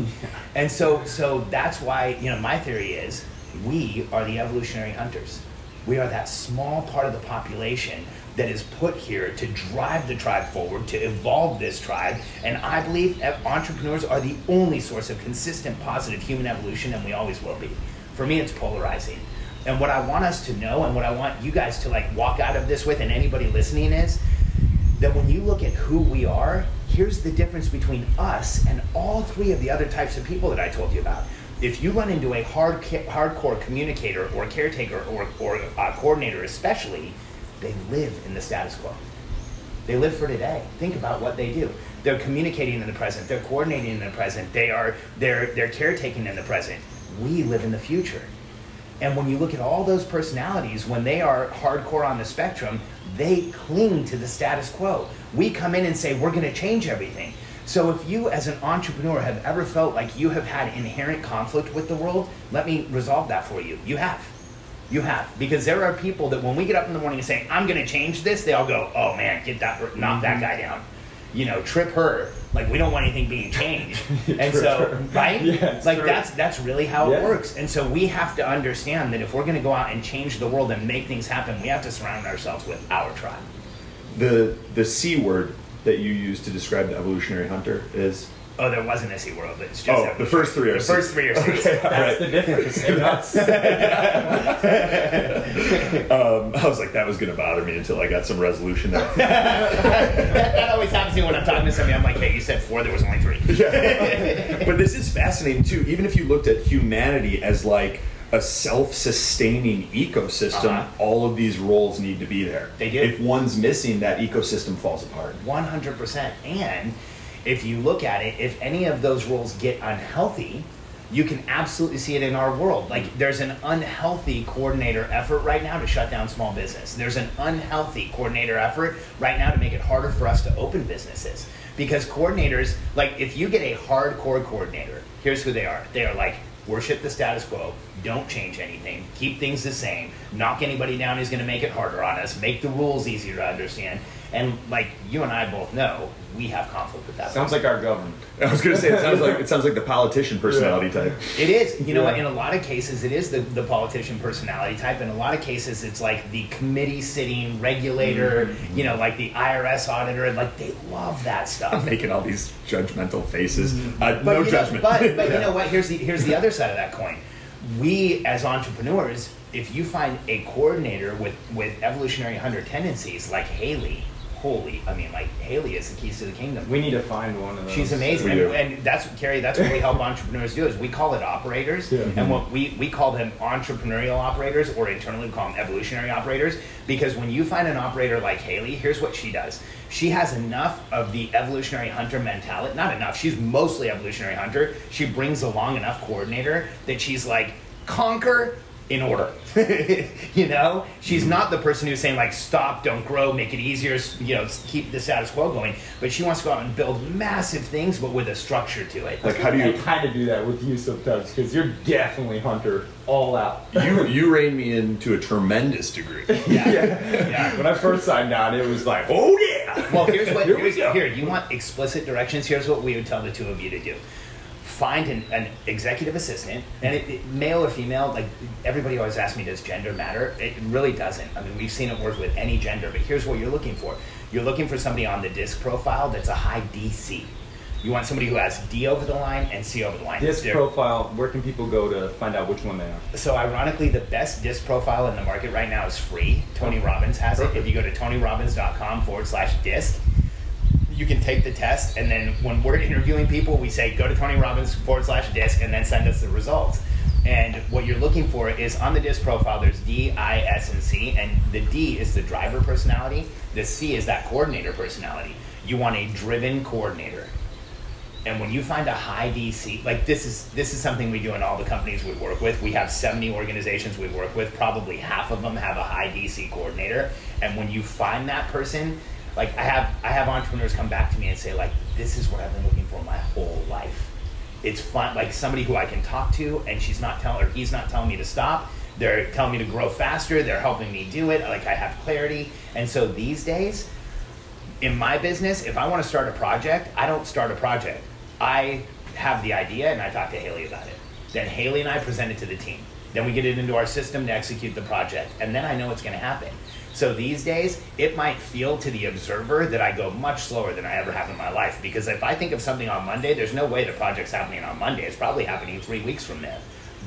Speaker 2: And so that's why, my theory is we are the evolutionary hunters. We are that small part of the population that is put here to drive the tribe forward, to evolve this tribe. And I believe entrepreneurs are the only source of consistent, positive human evolution, and we always will be. For me, it's polarizing. And what I want us to know, and what I want you guys to walk out of this with, and anybody listening, is that when you look at who we are, here's the difference between us and all three of the other types of people that I told you about. if you run into a hardcore communicator or caretaker or coordinator especially, they live in the status quo. They live for today. Think about what they do. They're communicating in the present. They're coordinating in the present. They're caretaking in the present. We live in the future. And when you look at all those personalities, when they are hardcore on the spectrum, they cling to the status quo. We come in and say, we're going to change everything. So if you as an entrepreneur have ever felt like you have had inherent conflict with the world, let me resolve that for you. You have. You have. Because there are people that when we get up in the morning and say, I'm going to change this, they all go, oh man, knock that guy down. You know, trip her. Like, we don't want anything being changed. And so, right?
Speaker 3: Yeah,
Speaker 2: like, that's really how it works. And so we have to understand that if we're going to go out and change the world and make things happen, we have to surround ourselves with our tribe.
Speaker 1: The C word that you use to describe the evolutionary hunter is?
Speaker 2: Oh, there wasn't a C word, but it's just
Speaker 1: the first three are
Speaker 2: C. The first three are C.
Speaker 1: Okay,
Speaker 3: that's the difference.
Speaker 1: I was like, that was going to bother me until I got some resolution there.
Speaker 2: That always happens to me when I'm talking to somebody. I'm like, hey, you said 4, there was only 3.
Speaker 1: Yeah. But this is fascinating too. Even if you looked at humanity as like a self-sustaining ecosystem, all of these roles need to be there.
Speaker 2: They do.
Speaker 1: If one's missing, that ecosystem falls apart.
Speaker 2: 100%. And if you look at it, if any of those roles get unhealthy, you can absolutely see it in our world. Like, there's an unhealthy coordinator effort right now to shut down small business. There's an unhealthy coordinator effort right now to make it harder for us to open businesses. Because coordinators, like, if you get a hardcore coordinator, here's who they are. They are like, worship the status quo, don't change anything, keep things the same, knock anybody down who's going to make it harder on us, make the rules easier to understand. And like you and I both know, we have conflict with that.
Speaker 3: Sounds like our government.
Speaker 1: I was going to say, it sounds like the politician personality type.
Speaker 2: It is. You know what? In a lot of cases, it is the politician personality type. In a lot of cases, it's like the committee sitting regulator, you know, like the IRS auditor. And like, they love that stuff.
Speaker 1: Making all these judgmental faces.
Speaker 2: But,
Speaker 1: no judgment.
Speaker 2: But you know what? Here's the other side of that coin. We, as entrepreneurs, if you find a coordinator with evolutionary hunter tendencies like Haley, Haley is the keys to the kingdom.
Speaker 3: We need to find one of those.
Speaker 2: She's amazing. And that's what we help entrepreneurs do, is we call it operators. Yeah. And what we call them entrepreneurial operators, or internally we call them evolutionary operators, because when you find an operator like Haley, here's what she does. She has enough of the evolutionary hunter mentality, not enough, she's mostly evolutionary hunter. She brings along enough coordinator that she's like, conquer in order. You know, she's not the person who's saying like, stop, don't grow, make it easier, you know, keep the status quo going. But she wants to go out and build massive things, but with a structure to it.
Speaker 1: Like, how do you?
Speaker 3: I kind of do that with you sometimes, because you're definitely hunter all out.
Speaker 1: You rein me in to a tremendous degree.
Speaker 2: Yeah.
Speaker 3: When I first signed on, it was like, oh yeah.
Speaker 2: Well, here, you want explicit directions. Here's what we would tell the two of you to do. Find an executive assistant, and male or female, like everybody always asks me, does gender matter? It really doesn't. I mean, we've seen it work with any gender, but here's what you're looking for. You're looking for somebody on the DISC profile that's a high DC. You want somebody who has D over the line and C over the line.
Speaker 3: DISC profile, where can people go to find out which one they are?
Speaker 2: So ironically, the best DISC profile in the market right now is free. Tony Robbins has it. If you go to tonyrobbins.com/DISC, you can take the test, and then when we're interviewing people, we say, go to tonyrobbins.com/DISC and then send us the results. And what you're looking for is, on the DISC profile, there's D, I, S, and C, and the D is the driver personality. The C is that coordinator personality. You want a driven coordinator. And when you find a high DC, like this is something we do in all the companies we work with. We have 70 organizations we work with. Probably half of them have a high DC coordinator. And when you find that person, like I have entrepreneurs come back to me and say, like, this is what I've been looking for my whole life. It's fun, like somebody who I can talk to, and he's not telling me to stop. They're telling me to grow faster. They're helping me do it. Like, I have clarity. And so these days, in my business, if I want to start a project, I don't start a project. I have the idea and I talk to Haley about it. Then Haley and I present it to the team. Then we get it into our system to execute the project. And then I know it's going to happen. So these days, it might feel to the observer that I go much slower than I ever have in my life. Because if I think of something on Monday, there's no way the project's happening on Monday. It's probably happening 3 weeks from now.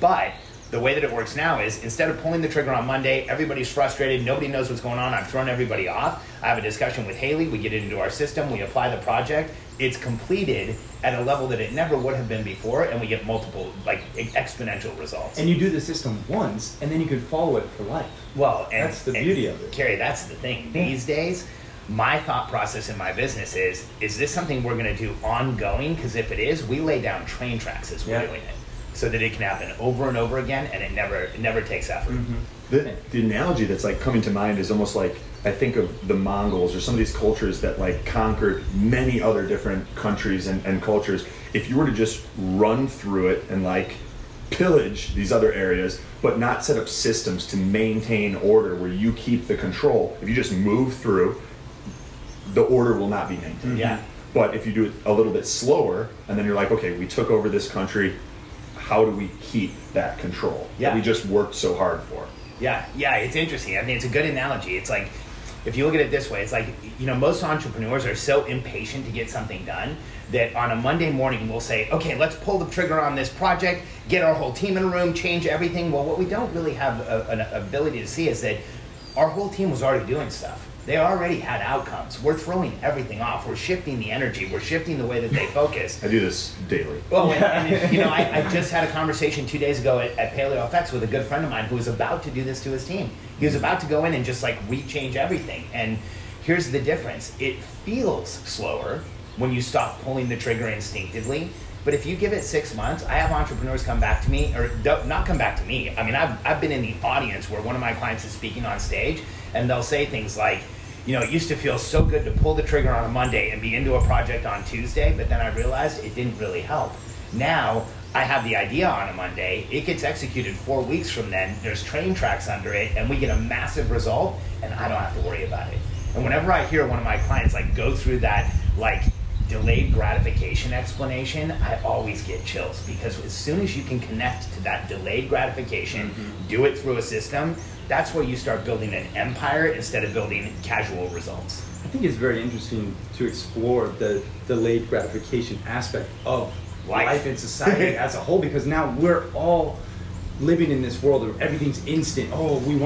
Speaker 2: But the way that it works now is instead of pulling the trigger on Monday, everybody's frustrated, nobody knows what's going on, I've thrown everybody off. I have a discussion with Haley, we get it into our system, we apply the project, it's completed at a level that it never would have been before, and we get multiple, like, exponential results.
Speaker 3: And you do the system once, and then you can follow it for life.
Speaker 2: Well, and
Speaker 3: that's the beauty of it.
Speaker 2: Carrie, that's the thing. These days, my thought process in my business is this something we're going to do ongoing? Because if it is, we lay down train tracks as we're doing it, so that it can happen over and over again, and it never takes effort.
Speaker 1: The analogy that's like coming to mind is almost like, I think of the Mongols or some of these cultures that like conquered many other different countries and cultures. If you were to just run through it and like pillage these other areas, but not set up systems to maintain order where you keep the control, if you just move through, the order will not be maintained.
Speaker 2: Yeah.
Speaker 1: But if you do it a little bit slower, and then you're like, okay, we took over this country, how do we keep that control that we just worked so hard for?
Speaker 2: Yeah, it's interesting. I mean, it's a good analogy. It's like, if you look at it this way, it's like, you know, most entrepreneurs are so impatient to get something done that on a Monday morning we'll say, okay, let's pull the trigger on this project, get our whole team in a room, change everything. Well, what we don't really have an ability to see is that our whole team was already doing stuff. They already had outcomes. We're throwing everything off. We're shifting the energy. We're shifting the way that they focus.
Speaker 1: I do this daily.
Speaker 2: Well, and you know, I just had a conversation 2 days ago at Paleo FX with a good friend of mine who was about to do this to his team. He was about to go in and just like rechange everything. And here's the difference. It feels slower when you stop pulling the trigger instinctively. But if you give it 6 months, I have entrepreneurs come back to me, or not come back to me. I mean, I've been in the audience where one of my clients is speaking on stage, and they'll say things like, you know, it used to feel so good to pull the trigger on a Monday and be into a project on Tuesday, but then I realized it didn't really help. Now, I have the idea on a Monday, it gets executed 4 weeks from then, there's train tracks under it, and we get a massive result, and I don't have to worry about it. And whenever I hear one of my clients like go through that like delayed gratification explanation, I always get chills, because as soon as you can connect to that delayed gratification, do it through a system, that's where you start building an empire instead of building casual results.
Speaker 3: I think it's very interesting to explore the delayed gratification aspect of life and society as a whole, because now we're all living in this world where everything's instant. Oh, we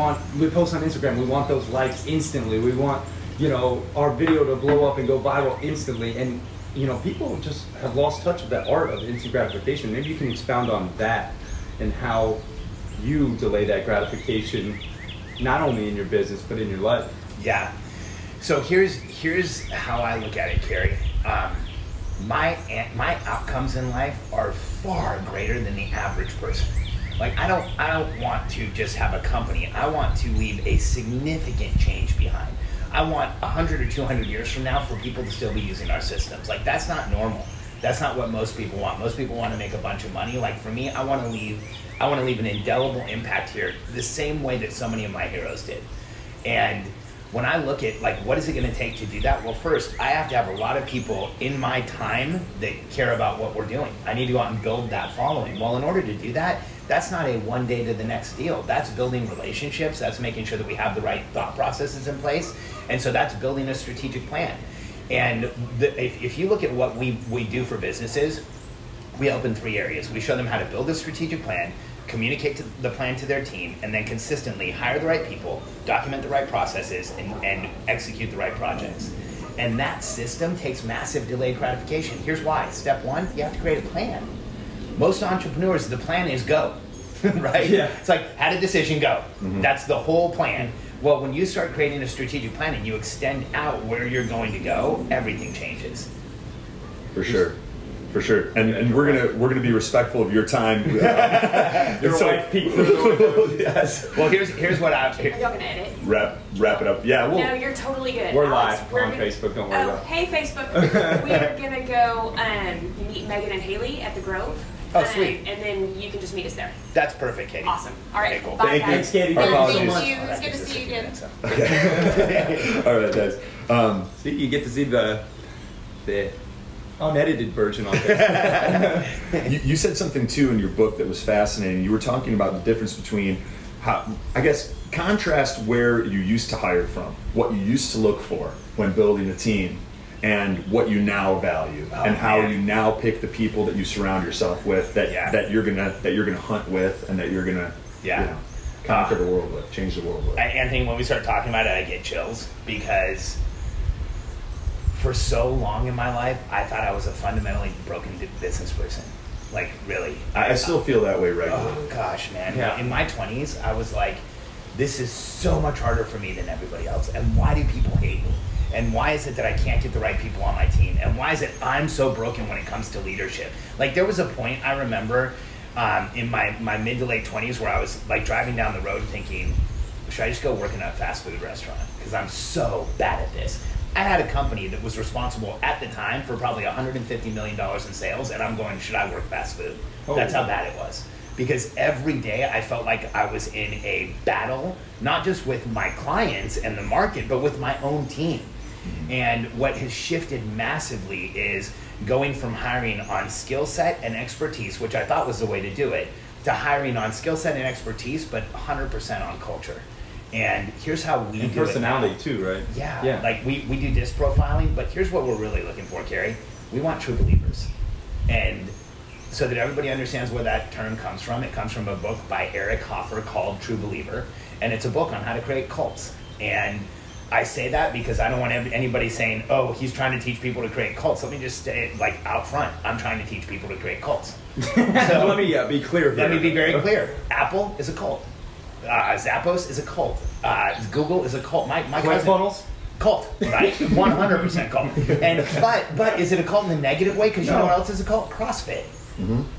Speaker 3: post on Instagram, we want those likes instantly. We want, you know, our video to blow up and go viral instantly. And, you know, people just have lost touch with that art of instant gratification. Maybe you can expound on that and how you delay that gratification, not only in your business, but in your life.
Speaker 2: Yeah. So here's how I look at it, Carrie. My outcomes in life are far greater than the average person. Like, I don't want to just have a company. I want to leave a significant change behind. I want 100 or 200 years from now for people to still be using our systems. Like, that's not normal. That's not what most people want. Most people want to make a bunch of money. Like, for me, I want to leave an indelible impact here, the same way that so many of my heroes did. And when I look at, like, what is it going to take to do that? Well, first, I have to have a lot of people in my time that care about what we're doing. I need to go out and build that following. Well, in order to do that, that's not a one day to the next deal. That's building relationships. That's making sure that we have the right thought processes in place. And so that's building a strategic plan. And if you look at what we do for businesses, we help in 3 areas. We show them how to build a strategic plan, communicate the plan to their team, and then consistently hire the right people, document the right processes, and execute the right projects. And that system takes massive delayed gratification. Here's why. Step 1, you have to create a plan. Most entrepreneurs, the plan is go, right? Yeah. It's like, had a decision, go. That's the whole plan. Well, when you start creating a strategic plan and you extend out where you're going to go, everything changes.
Speaker 1: For sure. For sure, and we're gonna be respectful of your time.
Speaker 3: Your wife peeked through the window.
Speaker 2: Yes. Well, here's what I.
Speaker 4: Are y'all gonna edit?
Speaker 1: Wrap it up. Yeah.
Speaker 4: No, you're totally good.
Speaker 3: We're
Speaker 4: Alex,
Speaker 3: live on Facebook. Don't worry about it.
Speaker 4: Hey, Facebook. We are gonna go meet Megan and Haley at the Grove.
Speaker 2: Oh, sweet.
Speaker 4: And then you can just meet us there.
Speaker 2: That's perfect, Katie.
Speaker 4: Awesome. All right.
Speaker 2: Okay, cool.
Speaker 4: Bye,
Speaker 1: Thank you.
Speaker 4: guys.
Speaker 3: Thanks, Katie.
Speaker 4: Thank
Speaker 1: Apologies.
Speaker 4: you. It's good to see you again.
Speaker 1: Okay. All right, guys.
Speaker 3: See, you get to see the unedited version on this.
Speaker 1: You said something too in your book that was fascinating. You were talking about the difference between how, I guess, contrast where you used to hire from, what you used to look for when building a team, and what you now value, and how you now pick the people that you surround yourself with, that you're gonna hunt with, and that you're gonna conquer the world with, change the world with.
Speaker 2: Anthony, when we start talking about it, I get chills, because for so long in my life, I thought I was a fundamentally broken business person. Like, really.
Speaker 1: I still feel that way regularly.
Speaker 2: Oh, gosh, man. Yeah. In my 20s, I was like, this is so much harder for me than everybody else. And why do people hate me? And why is it that I can't get the right people on my team? And why is it I'm so broken when it comes to leadership? Like, there was a point, I remember, in my mid to late 20s, where I was like driving down the road thinking, should I just go work in a fast food restaurant? Because I'm so bad at this. I had a company that was responsible at the time for probably $150 million in sales, and I'm going, should I work fast food? That's how bad it was. Because every day I felt like I was in a battle, not just with my clients and the market, but with my own team. And what has shifted massively is going from hiring on skill set and expertise, which I thought was the way to do it, to hiring on skill set and expertise, but 100% on culture. And here's how we do
Speaker 3: personality
Speaker 2: it
Speaker 3: too, right?
Speaker 2: Yeah. Like we do disc profiling, but here's what we're really looking for, Carrie. We want true believers. And so that everybody understands where that term comes from, it comes from a book by Eric Hoffer called True Believer. And it's a book on how to create cults. And I say that because I don't want anybody saying, oh, he's trying to teach people to create cults. Let me just say, like, out front, I'm trying to teach people to create cults. So
Speaker 3: let me be clear here.
Speaker 2: Let me be very clear. Apple is a cult. Zappos is a cult. Google is a cult. My cousin,
Speaker 3: funnels?
Speaker 2: Cult, right? 100% cult. And but is it a cult in a negative way? Because you know what else is a cult? CrossFit.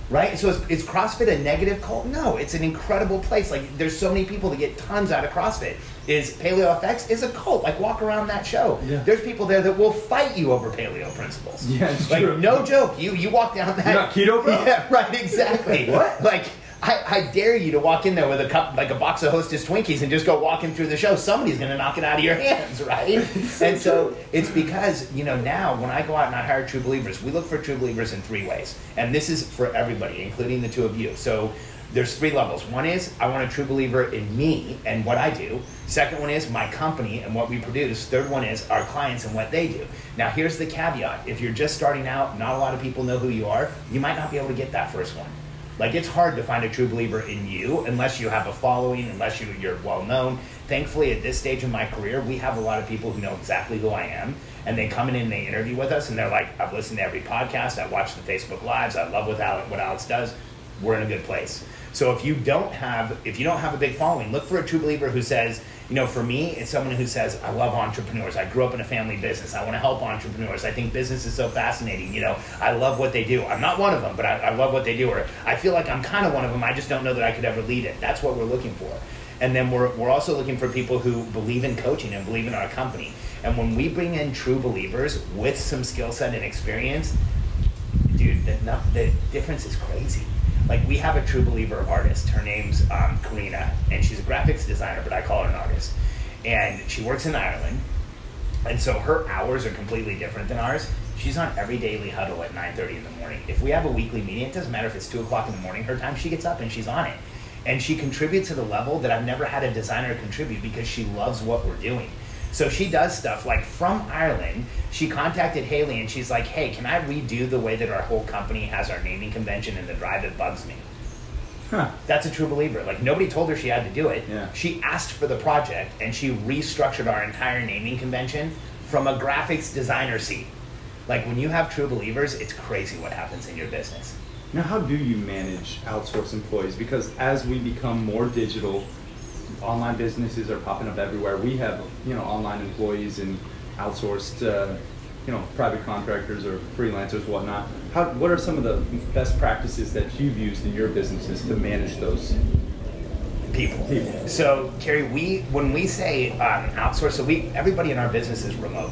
Speaker 2: Right? So is CrossFit a negative cult? No, it's an incredible place. Like, there's so many people that get tons out of CrossFit. Is PaleoFX is a cult. Like, walk around that show. Yeah. There's people there that will fight you over paleo principles.
Speaker 3: Yeah, it's
Speaker 2: like,
Speaker 3: true.
Speaker 2: No joke. You walk down that.
Speaker 3: You're not keto, bro?
Speaker 2: Yeah, right, exactly.
Speaker 3: What?
Speaker 2: Like, I dare you to walk in there with a cup, like a box of Hostess Twinkies, and just go walking through the show. Somebody's going to knock it out of your hands, right? And so it's because, now when I go out and I hire true believers, we look for true believers in 3 ways. And this is for everybody, including the 2 of you. So there's 3 levels. One is I want a true believer in me and what I do. Second one is my company and what we produce. Third one is our clients and what they do. Now, here's the caveat. If you're just starting out, not a lot of people know who you are, you might not be able to get that first one. Like, it's hard to find a true believer in you unless you have a following, unless you're well known. Thankfully, at this stage in my career, we have a lot of people who know exactly who I am, and they come in and they interview with us, and they're like, I've listened to every podcast, I watch the Facebook Lives, I love what Alex does. We're in a good place. So if you don't have a big following, look for a true believer who says, for me, it's someone who says, I love entrepreneurs. I grew up in a family business. I want to help entrepreneurs. I think business is so fascinating. I love what they do. I'm not one of them, but I love what they do. Or I feel like I'm kind of one of them. I just don't know that I could ever lead it. That's what we're looking for. And then we're also looking for people who believe in coaching and believe in our company. And when we bring in true believers with some skill set and experience, dude, the difference is crazy. Like, we have a true believer artist. Her name's Karina, and she's a graphics designer, but I call her an artist. And she works in Ireland, and so her hours are completely different than ours. She's on every daily huddle at 9:30 in the morning. If we have a weekly meeting, it doesn't matter if it's 2 o'clock in the morning, her time, she gets up and she's on it. And she contributes at a level that I've never had a designer contribute because she loves what we're doing. So she does stuff like from Ireland. She contacted Haley and she's like, hey, can I redo the way that our whole company has our naming convention and the drive? It bugs me. Huh. That's a true believer. Like, nobody told her she had to do it. Yeah. She asked for the project and she restructured our entire naming convention from a graphics designer seat. Like, when you have true believers, it's crazy what happens in your business.
Speaker 3: Now, how do you manage outsourced employees? Because as we become more digital, online businesses are popping up everywhere. We have, online employees and outsourced, private contractors or freelancers, whatnot. What are some of the best practices that you've used in your businesses to manage those
Speaker 2: people? So, Carrie, when we say outsource, so everybody in our business is remote.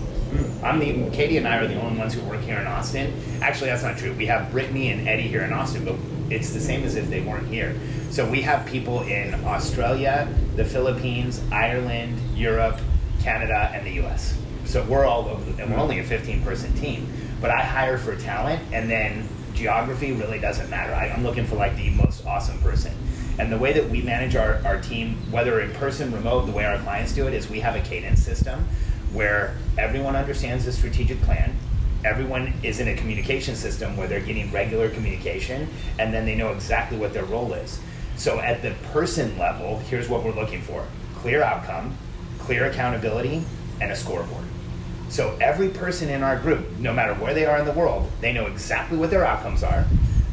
Speaker 2: Katie and I are the only ones who work here in Austin. Actually, that's not true. We have Brittany and Eddie here in Austin, but it's the same as if they weren't here. So we have people in Australia, the Philippines, Ireland, Europe, Canada, and the US. So we're all over, and we're only a 15-person team. But I hire for talent, and then geography really doesn't matter. I'm looking for like the most awesome person. And the way that we manage our team, whether in person, remote, the way our clients do it is we have a cadence system where everyone understands the strategic plan, everyone is in a communication system where they're getting regular communication, and then they know exactly what their role is. So at the person level, here's what we're looking for: clear outcome, clear accountability, and a scoreboard. So every person in our group, no matter where they are in the world, they know exactly what their outcomes are.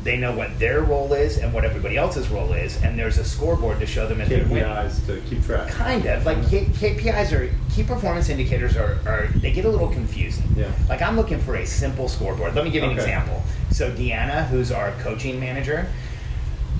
Speaker 2: They know what their role is and what everybody else's role is, and there's a scoreboard to show them if they're winning.
Speaker 3: KPIs to keep track.
Speaker 2: Kind of. Like KPIs are, key performance indicators are, they get a little confusing.
Speaker 3: Yeah.
Speaker 2: Like I'm looking for a simple scoreboard. Let me give you an example. So Deanna, who's our coaching manager,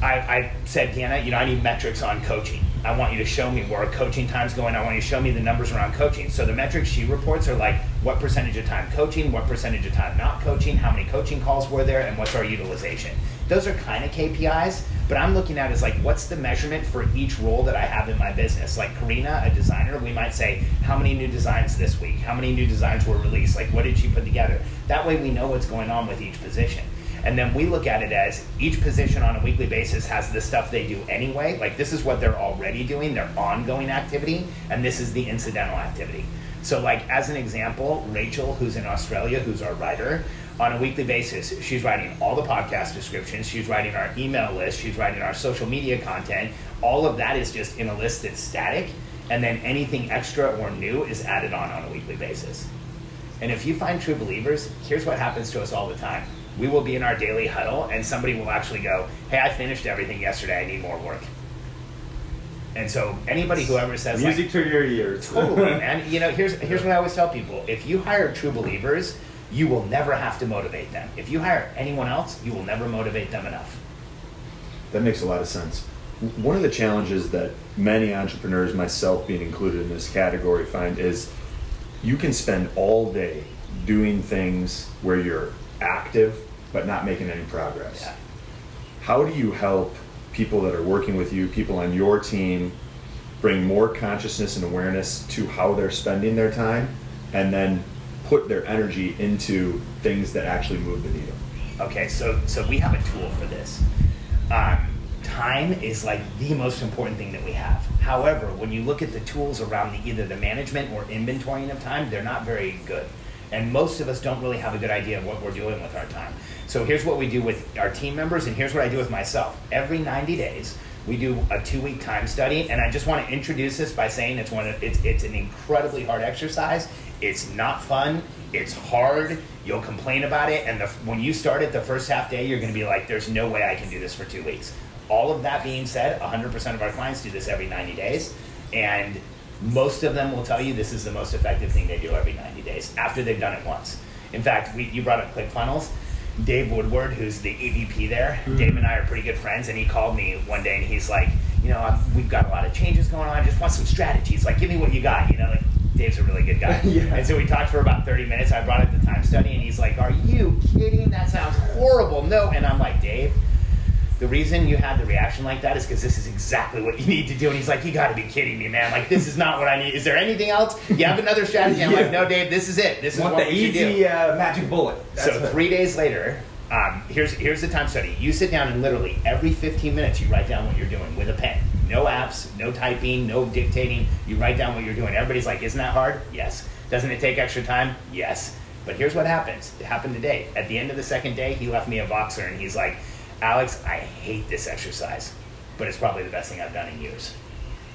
Speaker 2: I said, Deanna, I need metrics on coaching. I want you to show me where our coaching time's going. I want you to show me the numbers around coaching. So the metrics she reports are like what percentage of time coaching, what percentage of time not coaching, how many coaching calls were there, and what's our utilization. Those are kind of KPIs, but I'm looking at is like, what's the measurement for each role that I have in my business? Like Karina, a designer, we might say, how many new designs this week? How many new designs were released? Like, what did she put together? That way we know what's going on with each position. And then we look at it as each position on a weekly basis has the stuff they do anyway. Like this is what they're already doing, their ongoing activity, and this is the incidental activity. So like as an example, Rachel, who's in Australia, who's our writer, on a weekly basis, she's writing all the podcast descriptions, she's writing our email list, she's writing our social media content. All of that is just in a list that's static, and then anything extra or new is added on a weekly basis. And if you find true believers, here's what happens to us all the time. We will be in our daily huddle and somebody will actually go, hey, I finished everything yesterday, I need more work. And so anybody who ever says
Speaker 3: music to your ears.
Speaker 2: Totally, man. Here's what I always tell people. If you hire true believers, you will never have to motivate them. If you hire anyone else, you will never motivate them enough.
Speaker 1: That makes a lot of sense. One of the challenges that many entrepreneurs, myself being included in this category, find is you can spend all day doing things where you're active but not making any progress.
Speaker 2: Yeah.
Speaker 1: How do you help people that are working with you, people on your team, bring more consciousness and awareness to how they're spending their time, and then put their energy into things that actually move the needle?
Speaker 2: Okay, so we have a tool for this. Time is like the most important thing that we have. However, when you look at the tools around either the management or inventorying of time, they're not very good. And most of us don't really have a good idea of what we're doing with our time. So here's what we do with our team members, and here's what I do with myself. Every 90 days, we do a 2-week time study, and I just want to introduce this by saying it's an incredibly hard exercise. It's not fun. It's hard. You'll complain about it, and when you start it the first half day, you're going to be like, there's no way I can do this for 2 weeks. All of that being said, 100% of our clients do this every 90 days, and most of them will tell you this is the most effective thing they do every 90 days after they've done it once. In fact, you brought up ClickFunnels. Dave Woodward, who's the EVP there, Dave and I are pretty good friends, and he called me one day and he's like, we've got a lot of changes going on. I just want some strategies. Like, give me what you got. Dave's a really good guy. Yeah. And so we talked for about 30 minutes. I brought up the time study, and he's like, are you kidding? That sounds horrible. No. And I'm like, Dave, the reason you had the reaction like that is because this is exactly what you need to do. And he's like, you got to be kidding me, man. Like, this is not what I need. Is there anything else? You have another strategy? I'm like, no, Dave, this is it. This is what we should do.
Speaker 3: The easy magic bullet.
Speaker 2: So 3 days later, here's the time study. You sit down and literally every 15 minutes you write down what you're doing with a pen. No apps, no typing, no dictating. You write down what you're doing. Everybody's like, isn't that hard? Yes. Doesn't it take extra time? Yes. But here's what happens. It happened today. At the end of the second day, he left me a Voxer, and he's like, Alex, I hate this exercise, but it's probably the best thing I've done in years.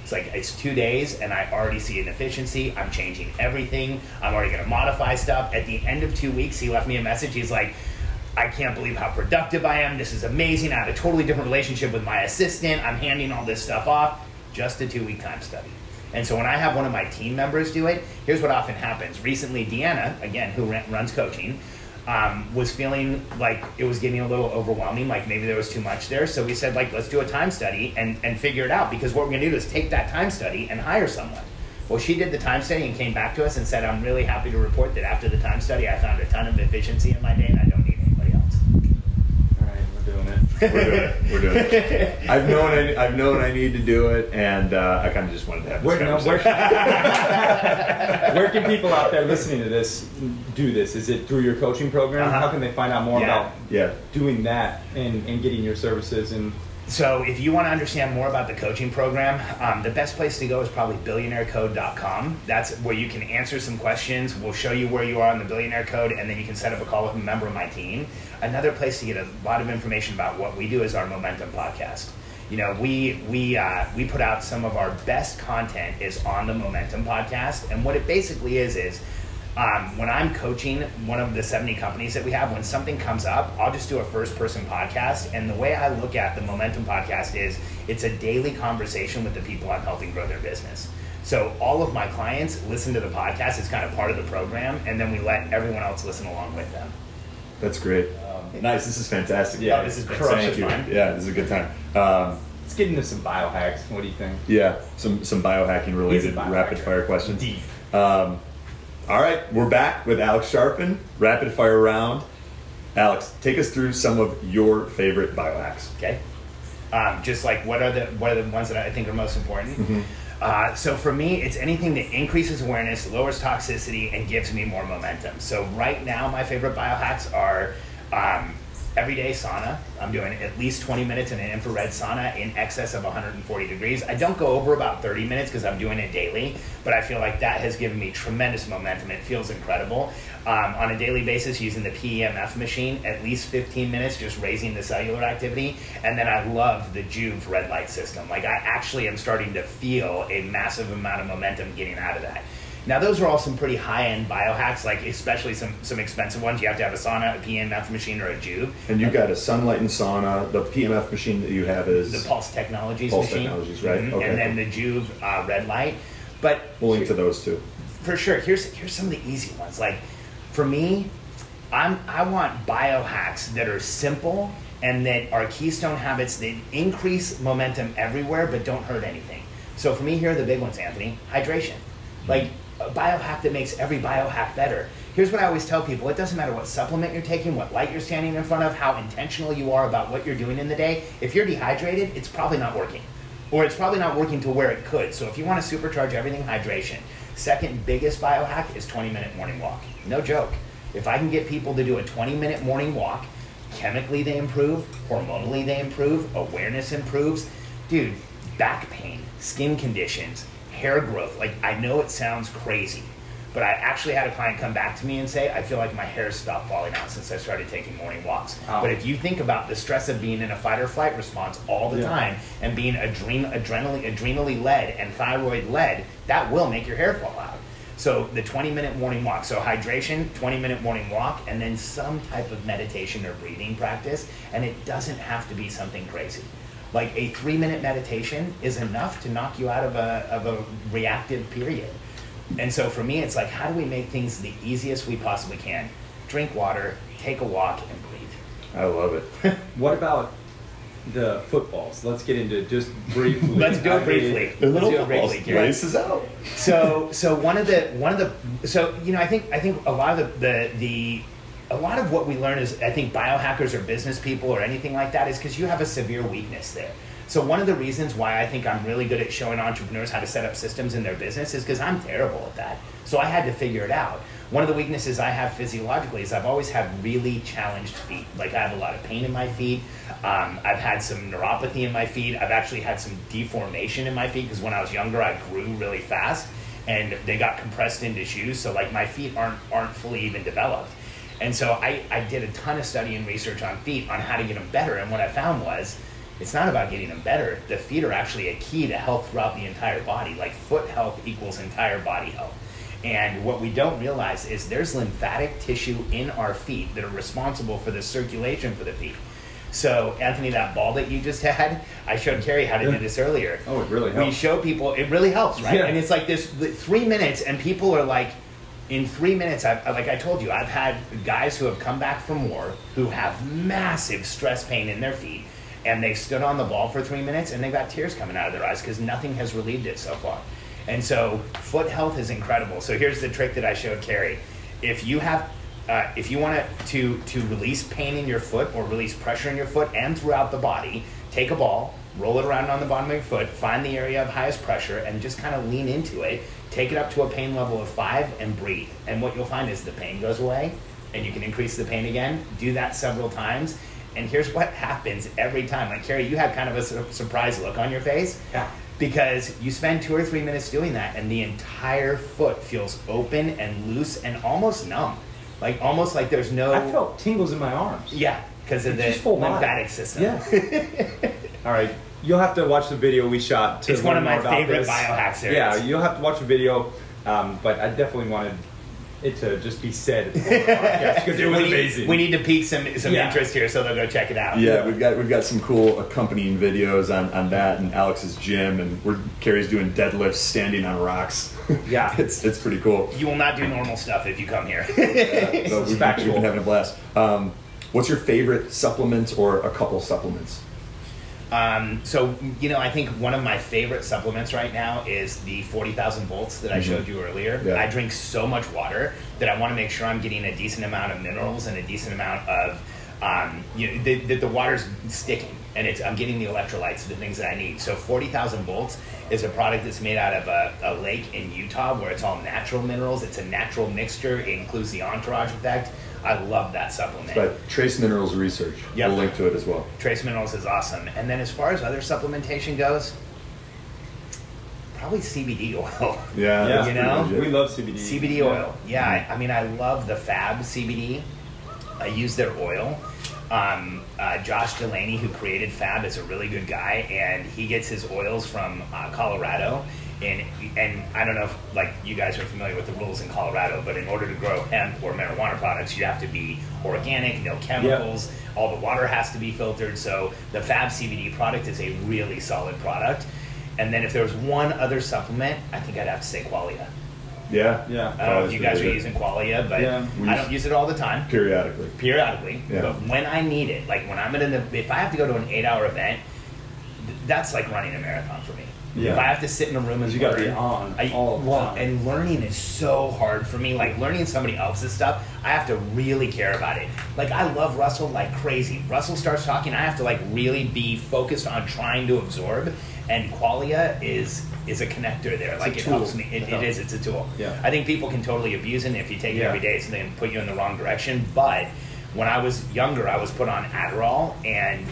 Speaker 2: It's like, it's 2 days, and I already see an efficiency. I'm changing everything. I'm already going to modify stuff. At the end of 2 weeks, he left me a message. He's like, I can't believe how productive I am. This is amazing. I have a totally different relationship with my assistant. I'm handing all this stuff off. Just a 2-week time study. And so when I have one of my team members do it, here's what often happens. Recently, Deanna, again, who runs coaching, was feeling like it was getting a little overwhelming, like maybe there was too much there. So we said, like, let's do a time study and figure it out, because what we're going to do is take that time study and hire someone. Well, she did the time study and came back to us and said, I'm really happy to report that after the time study, I found a ton of efficiency in my day, and I don't need anybody else.
Speaker 3: All right, we're doing it.
Speaker 1: We're doing it. I've known I need to do it, and I kind of just wanted to have this conversation.
Speaker 3: Where can people out there listening to this do this? Is it through your coaching program? How can they find out more about doing that and getting your services? And
Speaker 2: So if you want to understand more about the coaching program, the best place to go is probably billionairecode.com. That's where you can answer some questions. We'll show you where you are on the Billionaire Code, and then you can set up a call with a member of my team. Another place to get a lot of information about what we do is our Momentum podcast. You know, we put out some of our best content is on the Momentum podcast, and what it basically is when I'm coaching one of the 70 companies that we have, when something comes up, I'll just do a first-person podcast. And the way I look at the Momentum podcast is it's a daily conversation with the people I'm helping grow their business. So all of my clients listen to the podcast. It's kind of part of the program, and then we let everyone else listen along with them.
Speaker 1: That's great. Nice. This is fantastic.
Speaker 2: Yeah, this is
Speaker 1: Thank you. Yeah, this is a good time.
Speaker 3: Let's get into some biohacks. What do you think?
Speaker 1: Yeah, some biohacking related rapid fire questions.
Speaker 3: Deep.
Speaker 1: All right, we're back with Alex Charfen, rapid fire round. Alex, take us through some of your favorite biohacks.
Speaker 2: Okay. Just like what are the ones that I think are most important?
Speaker 1: Mm-hmm.
Speaker 2: So for me, it's anything that increases awareness, lowers toxicity, and gives me more momentum. So right now, my favorite biohacks are everyday sauna. I'm doing at least 20 minutes in an infrared sauna in excess of 140 degrees. I don't go over about 30 minutes because I'm doing it daily, but I feel like that has given me tremendous momentum. It feels incredible. On a daily basis, using the PEMF machine, at least 15 minutes, just raising the cellular activity. And then I love the Juve red light system. Like, I actually am starting to feel a massive amount of momentum getting out of that. Now, those are all some pretty high-end biohacks, like especially some expensive ones. You have to have a sauna, a PEMF machine, or a Juve.
Speaker 1: And you've got a sunlight and sauna. The PEMF machine that you have is...
Speaker 2: The Pulse Technologies machine.
Speaker 1: Pulse Technologies, right.
Speaker 2: Mm-hmm.
Speaker 1: Okay.
Speaker 2: And then the Juve red light. But
Speaker 1: we'll link to those too.
Speaker 2: For sure. Here's some of the easy ones. Like, for me, I want biohacks that are simple and that are keystone habits that increase momentum everywhere but don't hurt anything. So for me, here are the big ones, Anthony. Hydration. Like, a biohack that makes every biohack better. Here's what I always tell people. It doesn't matter what supplement you're taking, what light you're standing in front of, how intentional you are about what you're doing in the day. If you're dehydrated, it's probably not working. Or it's probably not working to where it could. So if you want to supercharge everything, hydration. Second biggest biohack is 20-minute morning walk. No joke. If I can get people to do a 20-minute morning walk, chemically they improve, hormonally they improve, awareness improves. Dude, back pain, skin conditions, hair growth. Like, I know it sounds crazy, but I actually had a client come back to me and say, I feel like my hair stopped falling out since I started taking morning walks. Wow. But if you think about the stress of being in a fight or flight response all the time and being adrenally led and thyroid led, that will make your hair fall out. So the 20-minute morning walk. So hydration, 20-minute morning walk, and then some type of meditation or breathing practice. And it doesn't have to be something crazy. Like, a 3-minute meditation is enough to knock you out of a reactive period. And so for me, it's like, how do we make things the easiest we possibly can? Drink water, take a walk, and breathe.
Speaker 1: I love it.
Speaker 3: What about the footballs? Let's get into just briefly.
Speaker 2: Let's do it briefly.
Speaker 1: The little footballs races out.
Speaker 2: So you know, I think a lot of a lot of what we learn is, I think biohackers or business people or anything like that is because you have a severe weakness there. So one of the reasons why I think I'm really good at showing entrepreneurs how to set up systems in their business is because I'm terrible at that. So I had to figure it out. One of the weaknesses I have physiologically is I've always had really challenged feet. Like, I have a lot of pain in my feet. I've had some neuropathy in my feet. I've actually had some deformation in my feet because when I was younger, I grew really fast and they got compressed into shoes. So like, my feet aren't fully even developed. And so I did a ton of study and research on feet on how to get them better. And what I found was, it's not about getting them better. The feet are actually a key to health throughout the entire body. Like, foot health equals entire body health. And what we don't realize is there's lymphatic tissue in our feet that are responsible for the circulation for the feet. So, Anthony, that ball that you just had, I showed Carrie how to do this earlier.
Speaker 3: Oh, it really helps.
Speaker 2: We show people, it really helps, right? Yeah. And it's like this 3 minutes, and people are like, in 3 minutes, like I told you, I've had guys who have come back from war who have massive stress pain in their feet, and they've stood on the ball for 3 minutes, and they've got tears coming out of their eyes because nothing has relieved it so far. And so foot health is incredible. So here's the trick that I showed Carrie. If you want to release pain in your foot or release pressure in your foot and throughout the body, take a ball, roll it around on the bottom of your foot, find the area of highest pressure, and just kind of lean into it. Take it up to a pain level of 5 and breathe. And what you'll find is the pain goes away and you can increase the pain again. Do that several times. And here's what happens every time. Like, Carrie, you had kind of a surprised look on your face.
Speaker 3: Yeah.
Speaker 2: Because you spend 2 or 3 minutes doing that, and the entire foot feels open and loose and almost numb. Like, almost like there's no...
Speaker 3: I felt tingles in my arms.
Speaker 2: Yeah, because of
Speaker 3: It's just
Speaker 2: the
Speaker 3: full body.
Speaker 2: lymphatic system.
Speaker 3: Yeah. All right. You'll have to watch the video we shot. To
Speaker 2: It's one of
Speaker 3: learn
Speaker 2: my
Speaker 3: more about
Speaker 2: favorite
Speaker 3: this.
Speaker 2: biohack series.
Speaker 3: Yeah, you'll have to watch the video. But I definitely wanted it to just be said because it was amazing.
Speaker 2: We need to pique some
Speaker 3: Yeah.
Speaker 2: interest here, so they'll go check it out.
Speaker 1: Yeah, we've got some cool accompanying videos on that in Alex's gym, and Carrie's doing deadlifts standing on rocks.
Speaker 3: Yeah.
Speaker 1: it's pretty cool.
Speaker 2: You will not do normal stuff if you come here.
Speaker 1: So we've been having a blast. What's your favorite supplement or a couple supplements?
Speaker 2: So, you know, I think one of my favorite supplements right now is the 40,000 volts that I showed you earlier.
Speaker 1: Yeah.
Speaker 2: I drink so much water that I want to make sure I'm getting a decent amount of minerals and a decent amount of, that the water's sticking and I'm getting the electrolytes, the things that I need. So 40,000 volts is a product that's made out of a lake in Utah where it's all natural minerals. It's a natural mixture. It includes the entourage effect. I love that supplement.
Speaker 1: But Trace Minerals Research.
Speaker 2: Yep.
Speaker 1: We'll link to it as well.
Speaker 2: Trace Minerals is awesome. And then as far as other supplementation goes, probably CBD oil.
Speaker 1: Yeah,
Speaker 3: Yeah.
Speaker 1: that's
Speaker 2: You
Speaker 1: pretty
Speaker 2: know?
Speaker 1: legit.
Speaker 3: We love CBD.
Speaker 2: CBD oil. Yeah, I mean, I love the Fab CBD. I use their oil. Josh Delaney, who created Fab, is a really good guy, and he gets his oils from Colorado. And I don't know if like you guys are familiar with the rules in Colorado, but in order to grow hemp or marijuana products, you have to be organic, no chemicals. All the water has to be filtered. So the Fab CBD product is a really solid product. And then if there was one other supplement, I think I'd have to say Qualia.
Speaker 1: Yeah.
Speaker 3: Yeah.
Speaker 2: I don't know if you guys are using Qualia, but
Speaker 3: Yeah.
Speaker 2: I don't use it all the time.
Speaker 1: Periodically.
Speaker 2: Periodically,
Speaker 1: Yeah.
Speaker 2: but when I need it, like when I'm if I have to go to an 8-hour event, that's like running a marathon for me.
Speaker 3: Yeah.
Speaker 2: If I have to sit in a room and
Speaker 3: You gotta
Speaker 2: learn,
Speaker 3: be on all the time.
Speaker 2: and learning is so hard for me. Like learning somebody else's stuff, I have to really care about it. Like I love Russell like crazy. Russell starts talking, I have to like really be focused on trying to absorb. And Qualia is a connector there. Like it helps me. It is. It's a tool.
Speaker 3: Yeah.
Speaker 2: I think people can totally abuse it if you take it
Speaker 3: Yeah.
Speaker 2: every day. So they can put you in the wrong direction. But when I was younger, I was put on Adderall, and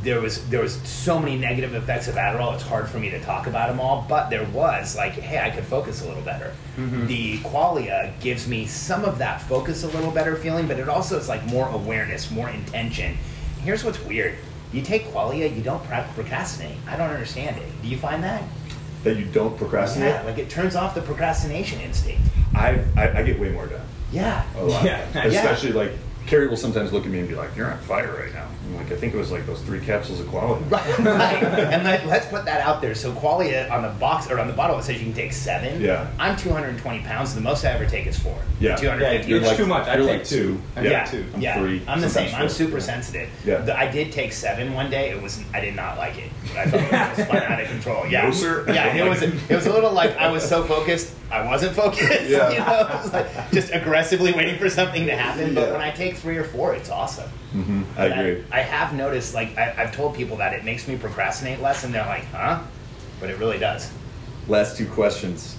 Speaker 2: there was so many negative effects of Adderall. It's hard for me to talk about them all, but there was like, hey, I could focus a little better.
Speaker 3: Mm-hmm.
Speaker 2: The Qualia gives me some of that focus a little better feeling, but it also is like more awareness, more intention. Here's what's weird. You take Qualia, you don't procrastinate. I don't understand it. Do you find that?
Speaker 1: That you don't procrastinate?
Speaker 2: Yeah, like it turns off the procrastination instinct.
Speaker 1: I get way more done.
Speaker 2: Yeah.
Speaker 1: A lot.
Speaker 3: Yeah.
Speaker 1: Especially like Carrie will sometimes look at me and be like, "You're on fire right now." I'm like, I think it was like those 3 capsules of Qualia.
Speaker 2: Right. And let's put that out there. So Qualia on the box or on the bottle it says you can take 7.
Speaker 1: Yeah.
Speaker 2: I'm 220 pounds. The most I ever take is 4.
Speaker 1: Yeah.
Speaker 2: 250.
Speaker 3: You're
Speaker 1: It's
Speaker 3: like, too much. I
Speaker 1: you're
Speaker 3: take
Speaker 1: like
Speaker 3: 2.
Speaker 1: Yeah.
Speaker 2: Yeah.
Speaker 3: 2.
Speaker 1: I'm
Speaker 2: yeah.
Speaker 1: 3.
Speaker 2: I'm the same.
Speaker 1: sometimes
Speaker 2: I'm
Speaker 1: 4.
Speaker 2: super sensitive.
Speaker 1: Yeah.
Speaker 2: I did take 7 one day. I did not like it. I thought it was spun out of control. Yeah.
Speaker 1: No, sir.
Speaker 2: Yeah. It was a little like I was so focused, I wasn't focused.
Speaker 1: Yeah.
Speaker 2: You know, it was like just aggressively waiting for something to happen. But
Speaker 1: Yeah.
Speaker 2: when I take 3 or 4, it's awesome.
Speaker 1: Mm-hmm. I agree.
Speaker 2: I have noticed, like, I've told people that it makes me procrastinate less, and they're like, huh? But it really does.
Speaker 1: Last 2 questions.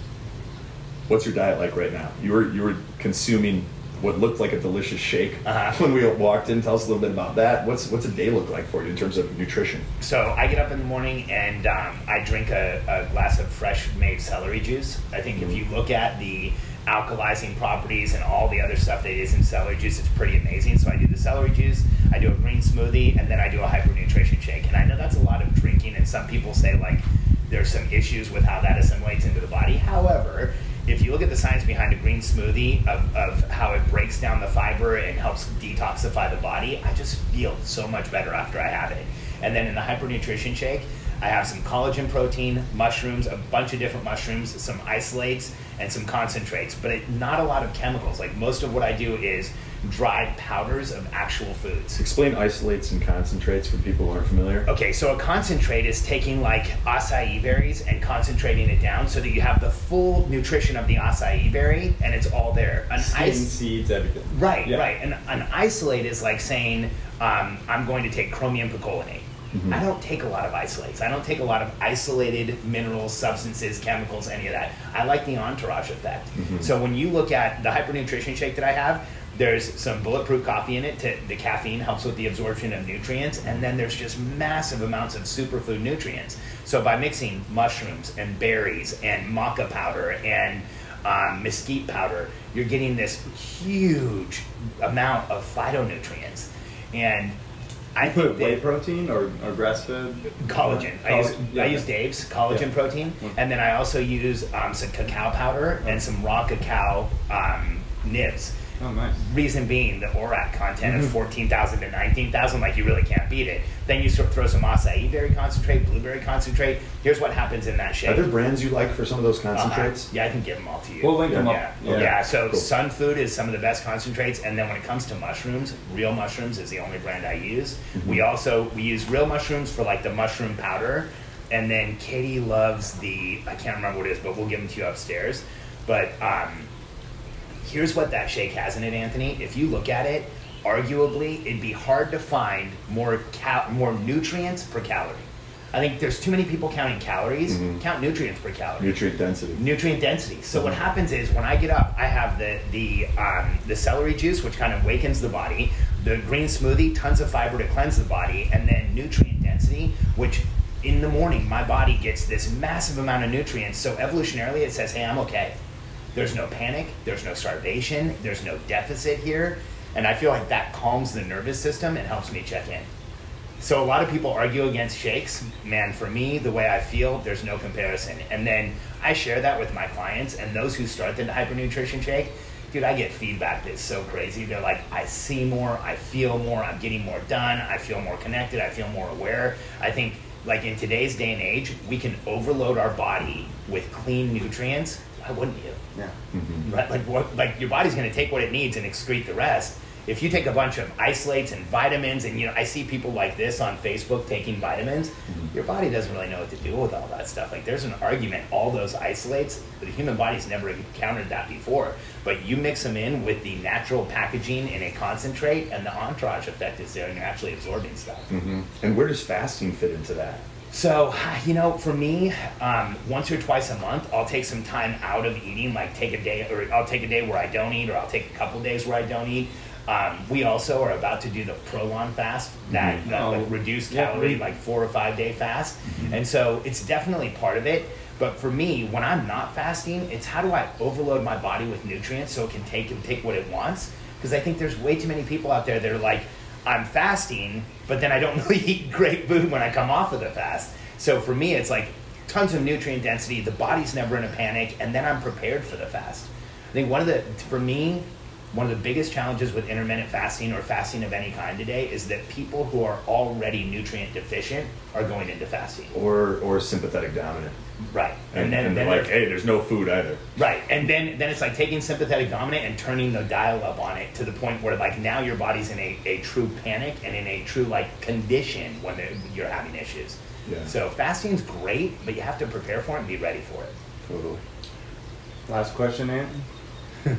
Speaker 1: What's your diet like right now? You were consuming what looked like a delicious shake when we walked in. Tell us a little bit about that. What's a day look like for you in terms of nutrition?
Speaker 2: So I get up in the morning and I drink a glass of fresh made celery juice. I think if you look at the alkalizing properties and all the other stuff that is in celery juice, it's pretty amazing. So I do the celery juice, I do a green smoothie, and then I do a hypernutrition shake. And I know that's a lot of drinking, and some people say like there's some issues with how that assimilates into the body. However, if you look at the science behind a green smoothie of how it breaks down the fiber and helps detoxify the body, I just feel so much better after I have it. And then in the hypernutrition shake, I have some collagen protein, mushrooms, a bunch of different mushrooms, some isolates, and some concentrates, but not a lot of chemicals. Like most of what I do is dried powders of actual foods.
Speaker 1: Explain isolates and concentrates for people who aren't familiar.
Speaker 2: Okay, so a concentrate is taking like acai berries and concentrating it down so that you have the full nutrition of the acai berry and it's all there.
Speaker 3: Seeds, everything.
Speaker 2: Right,
Speaker 3: Yeah.
Speaker 2: right. And an isolate is like saying, I'm going to take chromium picolinate.
Speaker 1: Mm-hmm.
Speaker 2: I don't take a lot of isolates. I don't take a lot of isolated minerals, substances, chemicals, any of that. I like the entourage effect.
Speaker 1: Mm-hmm.
Speaker 2: So when you look at the hypernutrition shake that I have, There's some bulletproof coffee in it. The caffeine helps with the absorption of nutrients. And then there's just massive amounts of superfood nutrients. So by mixing mushrooms and berries and maca powder and mesquite powder, you're getting this huge amount of phytonutrients. And I
Speaker 3: put
Speaker 2: think
Speaker 3: whey
Speaker 2: that
Speaker 3: protein or grass-fed
Speaker 2: collagen. I use Dave's collagen protein, and then I also use some cacao powder and some raw cacao nibs.
Speaker 3: Oh, nice.
Speaker 2: Reason being the ORAC content of 14,000 to 19,000, like you really can't beat it. Then you throw some acai berry concentrate, blueberry concentrate. Here's what happens in that shake.
Speaker 1: Are there brands you like for some of those concentrates?
Speaker 2: Yeah, I can give them all to you.
Speaker 3: We'll link them up.
Speaker 2: Yeah, so Sun Food is some of the best concentrates, and then when it comes to mushrooms, Real Mushrooms is the only brand I use. We use Real Mushrooms for like the mushroom powder, and then Katie loves I can't remember what it is, but we'll give them to you upstairs. But here's what that shake has in it, Anthony. If you look at it, arguably, it'd be hard to find more nutrients per calorie. I think there's too many people counting calories. Count nutrients per calorie.
Speaker 1: Nutrient density.
Speaker 2: Nutrient density. So what happens is when I get up, I have the celery juice, which kind of wakens the body, the green smoothie, tons of fiber to cleanse the body, and then nutrient density, which in the morning, my body gets this massive amount of nutrients. So evolutionarily, it says, hey, I'm okay. There's no panic, there's no starvation, there's no deficit here. And I feel like that calms the nervous system and helps me check in. So a lot of people argue against shakes. Man, for me, the way I feel, there's no comparison. And then I share that with my clients, and those who start the hypernutrition shake, dude, I get feedback that's so crazy. They're like, I see more, I feel more, I'm getting more done, I feel more connected, I feel more aware. I think, like in today's day and age, we can overload our body with clean nutrients. Why wouldn't you?
Speaker 3: Yeah.
Speaker 2: Right? Like your body's going to take what it needs and excrete the rest. If you take a bunch of isolates and vitamins, and I see people like this on Facebook taking vitamins, your body doesn't really know what to do with all that stuff. Like there's an argument, all those isolates, the human body's never encountered that before. But you mix them in with the natural packaging in a concentrate, and the entourage effect is there, and you're actually absorbing stuff.
Speaker 1: And where does fasting fit into that?
Speaker 2: So, for me, once or twice a month, I'll take some time out of eating, like take a day, or I'll take a day where I don't eat, or I'll take a couple days where I don't eat. We also are about to do the Prolon fast, that like reduced calorie, like 4 or 5 day fast. And so it's definitely part of it. But for me, when I'm not fasting, it's how do I overload my body with nutrients so it can take what it wants? Because I think there's way too many people out there that are like, I'm fasting, but then I don't really eat great food when I come off of the fast. So for me, it's like tons of nutrient density, the body's never in a panic, and then I'm prepared for the fast. I think one of the biggest challenges with intermittent fasting or fasting of any kind today is that people who are already nutrient deficient are going into fasting.
Speaker 1: Or sympathetic dominant.
Speaker 2: Right.
Speaker 1: And then they're like, hey, there's no food either. Right.
Speaker 2: And then it's like taking sympathetic dominant and turning the dial up on it to the point where like now your body's in a true panic and in a true like condition when you're having issues.
Speaker 1: Yeah.
Speaker 2: So fasting's great, but you have to prepare for it and be ready for it.
Speaker 1: Totally.
Speaker 3: Last question, Anthony.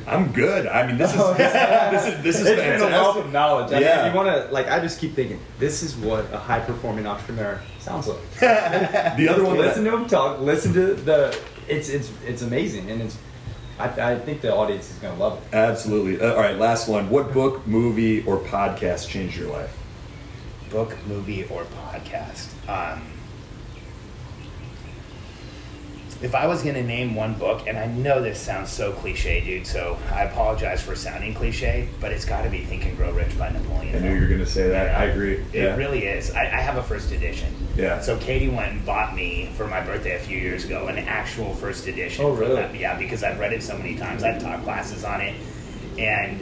Speaker 1: I'm good. I mean, this is fantastic.
Speaker 3: It's been a wealth of knowledge. I mean,
Speaker 1: Yeah.
Speaker 3: if you want to, like, I just keep thinking, this is what a high-performing entrepreneur sounds like.
Speaker 1: The other one,
Speaker 3: Listen to him talk. Listen to it's amazing, and I think the audience is going to love it.
Speaker 1: Absolutely. All right, last one. What book, movie, or podcast changed your life?
Speaker 2: Book, movie, or podcast. If I was going to name one book, and I know this sounds so cliche, dude, so I apologize for sounding cliche, but it's got to be Think and Grow Rich by Napoleon.
Speaker 1: I knew you were going to say that.
Speaker 2: Yeah.
Speaker 1: I agree.
Speaker 2: It really is. I have a first edition.
Speaker 1: Yeah.
Speaker 2: So Katie went and bought me, for my birthday a few years ago, an actual first edition.
Speaker 3: Oh, really?
Speaker 2: That. Yeah, because I've read it so many times. I've taught classes on it. And,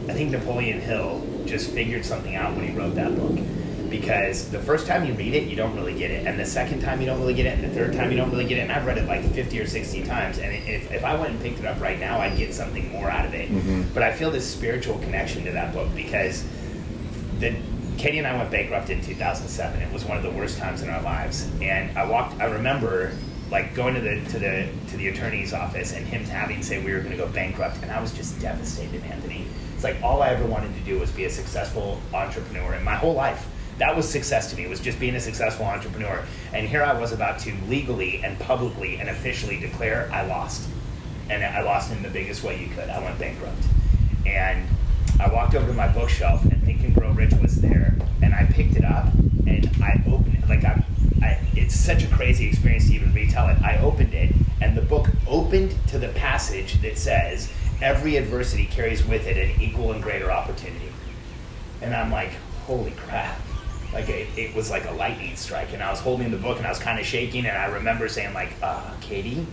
Speaker 2: I think Napoleon Hill just figured something out when he wrote that book. Because the first time you read it, you don't really get it. And the second time, you don't really get it. And the third time, you don't really get it. And I've read it like 50 or 60 times. And if I went and picked it up right now, I'd get something more out of it. But I feel this spiritual connection to that book because Katie and I went bankrupt in 2007. It was one of the worst times in our lives. And I remember like going to the attorney's office and him having say we were going to go bankrupt. And I was just devastated, Anthony. It's like all I ever wanted to do was be a successful entrepreneur in my whole life. That was success to me, was just being a successful entrepreneur. And here I was about to legally and publicly and officially declare I lost. and I lost in the biggest way you could. I went bankrupt. And I walked over to my bookshelf, and Think and Grow Rich was there, and I picked it up, and I opened it. Like, it's such a crazy experience to even retell it. I opened it, and the book opened to the passage that says, every adversity carries with it an equal and greater opportunity. And I'm like, holy crap. Like, it was like a lightning strike, and I was holding the book, and I was kind of shaking, and I remember saying, like, Katie,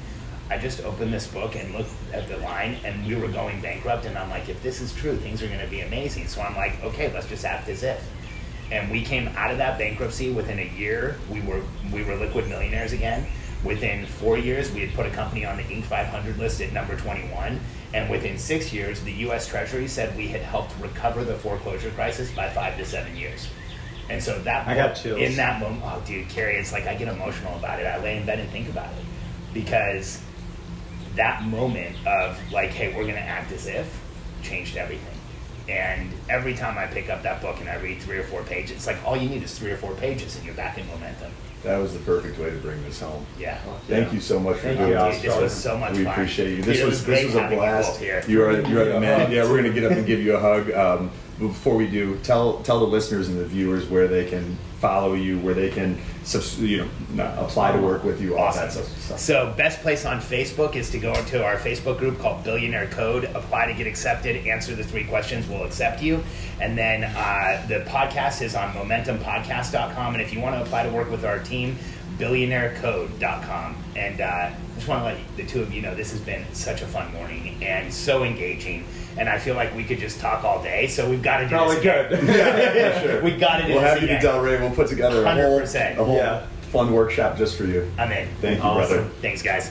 Speaker 2: I just opened this book and looked at the line, and we were going bankrupt, and I'm like, if this is true, things are going to be amazing. So I'm like, okay, let's just act as if. And we came out of that bankruptcy within a year. We were liquid millionaires again. Within 4 years, we had put a company on the Inc. 500 list at number 21. And within 6 years, the U.S. Treasury said we had helped recover the foreclosure crisis by 5 to 7 years. And so that
Speaker 3: I got chills.
Speaker 2: In that moment, oh, dude, Carrie, it's like I get emotional about it. I lay in bed and think about it. Because that moment of like, hey, we're going to act as if, changed everything. And every time I pick up that book and I read 3 or 4 pages, it's like all you need is 3 or 4 pages and you're back in momentum.
Speaker 1: That was the perfect way to bring this home.
Speaker 2: Yeah.
Speaker 1: Thank you so much for doing
Speaker 2: this. This was so much fun.
Speaker 1: We appreciate you.
Speaker 2: Dude,
Speaker 1: This was a blast. You are a man. Yeah, we're going to get up and give you a hug. Before we do, tell the listeners and the viewers where they can follow you, where they can apply to work with you, all
Speaker 2: awesome.
Speaker 1: that stuff.
Speaker 2: So best place on Facebook is to go into our Facebook group called Billionaire Code, apply to get accepted, answer the 3 questions, we'll accept you. And then the podcast is on momentumpodcast.com, and if you want to apply to work with our team, billionairecode.com. And I just want to let the 2 of you know this has been such a fun morning and so engaging. And I feel like we could just talk all day, so we've got to do this again.
Speaker 1: Yeah, for sure.
Speaker 2: We got to do
Speaker 1: we'll
Speaker 2: this
Speaker 1: have you
Speaker 2: again.
Speaker 1: to Delray. We'll put together a
Speaker 2: 100%.
Speaker 1: whole fun workshop just for you.
Speaker 2: I'm in.
Speaker 1: Thank you,
Speaker 2: awesome.
Speaker 1: brother.
Speaker 2: Thanks, guys.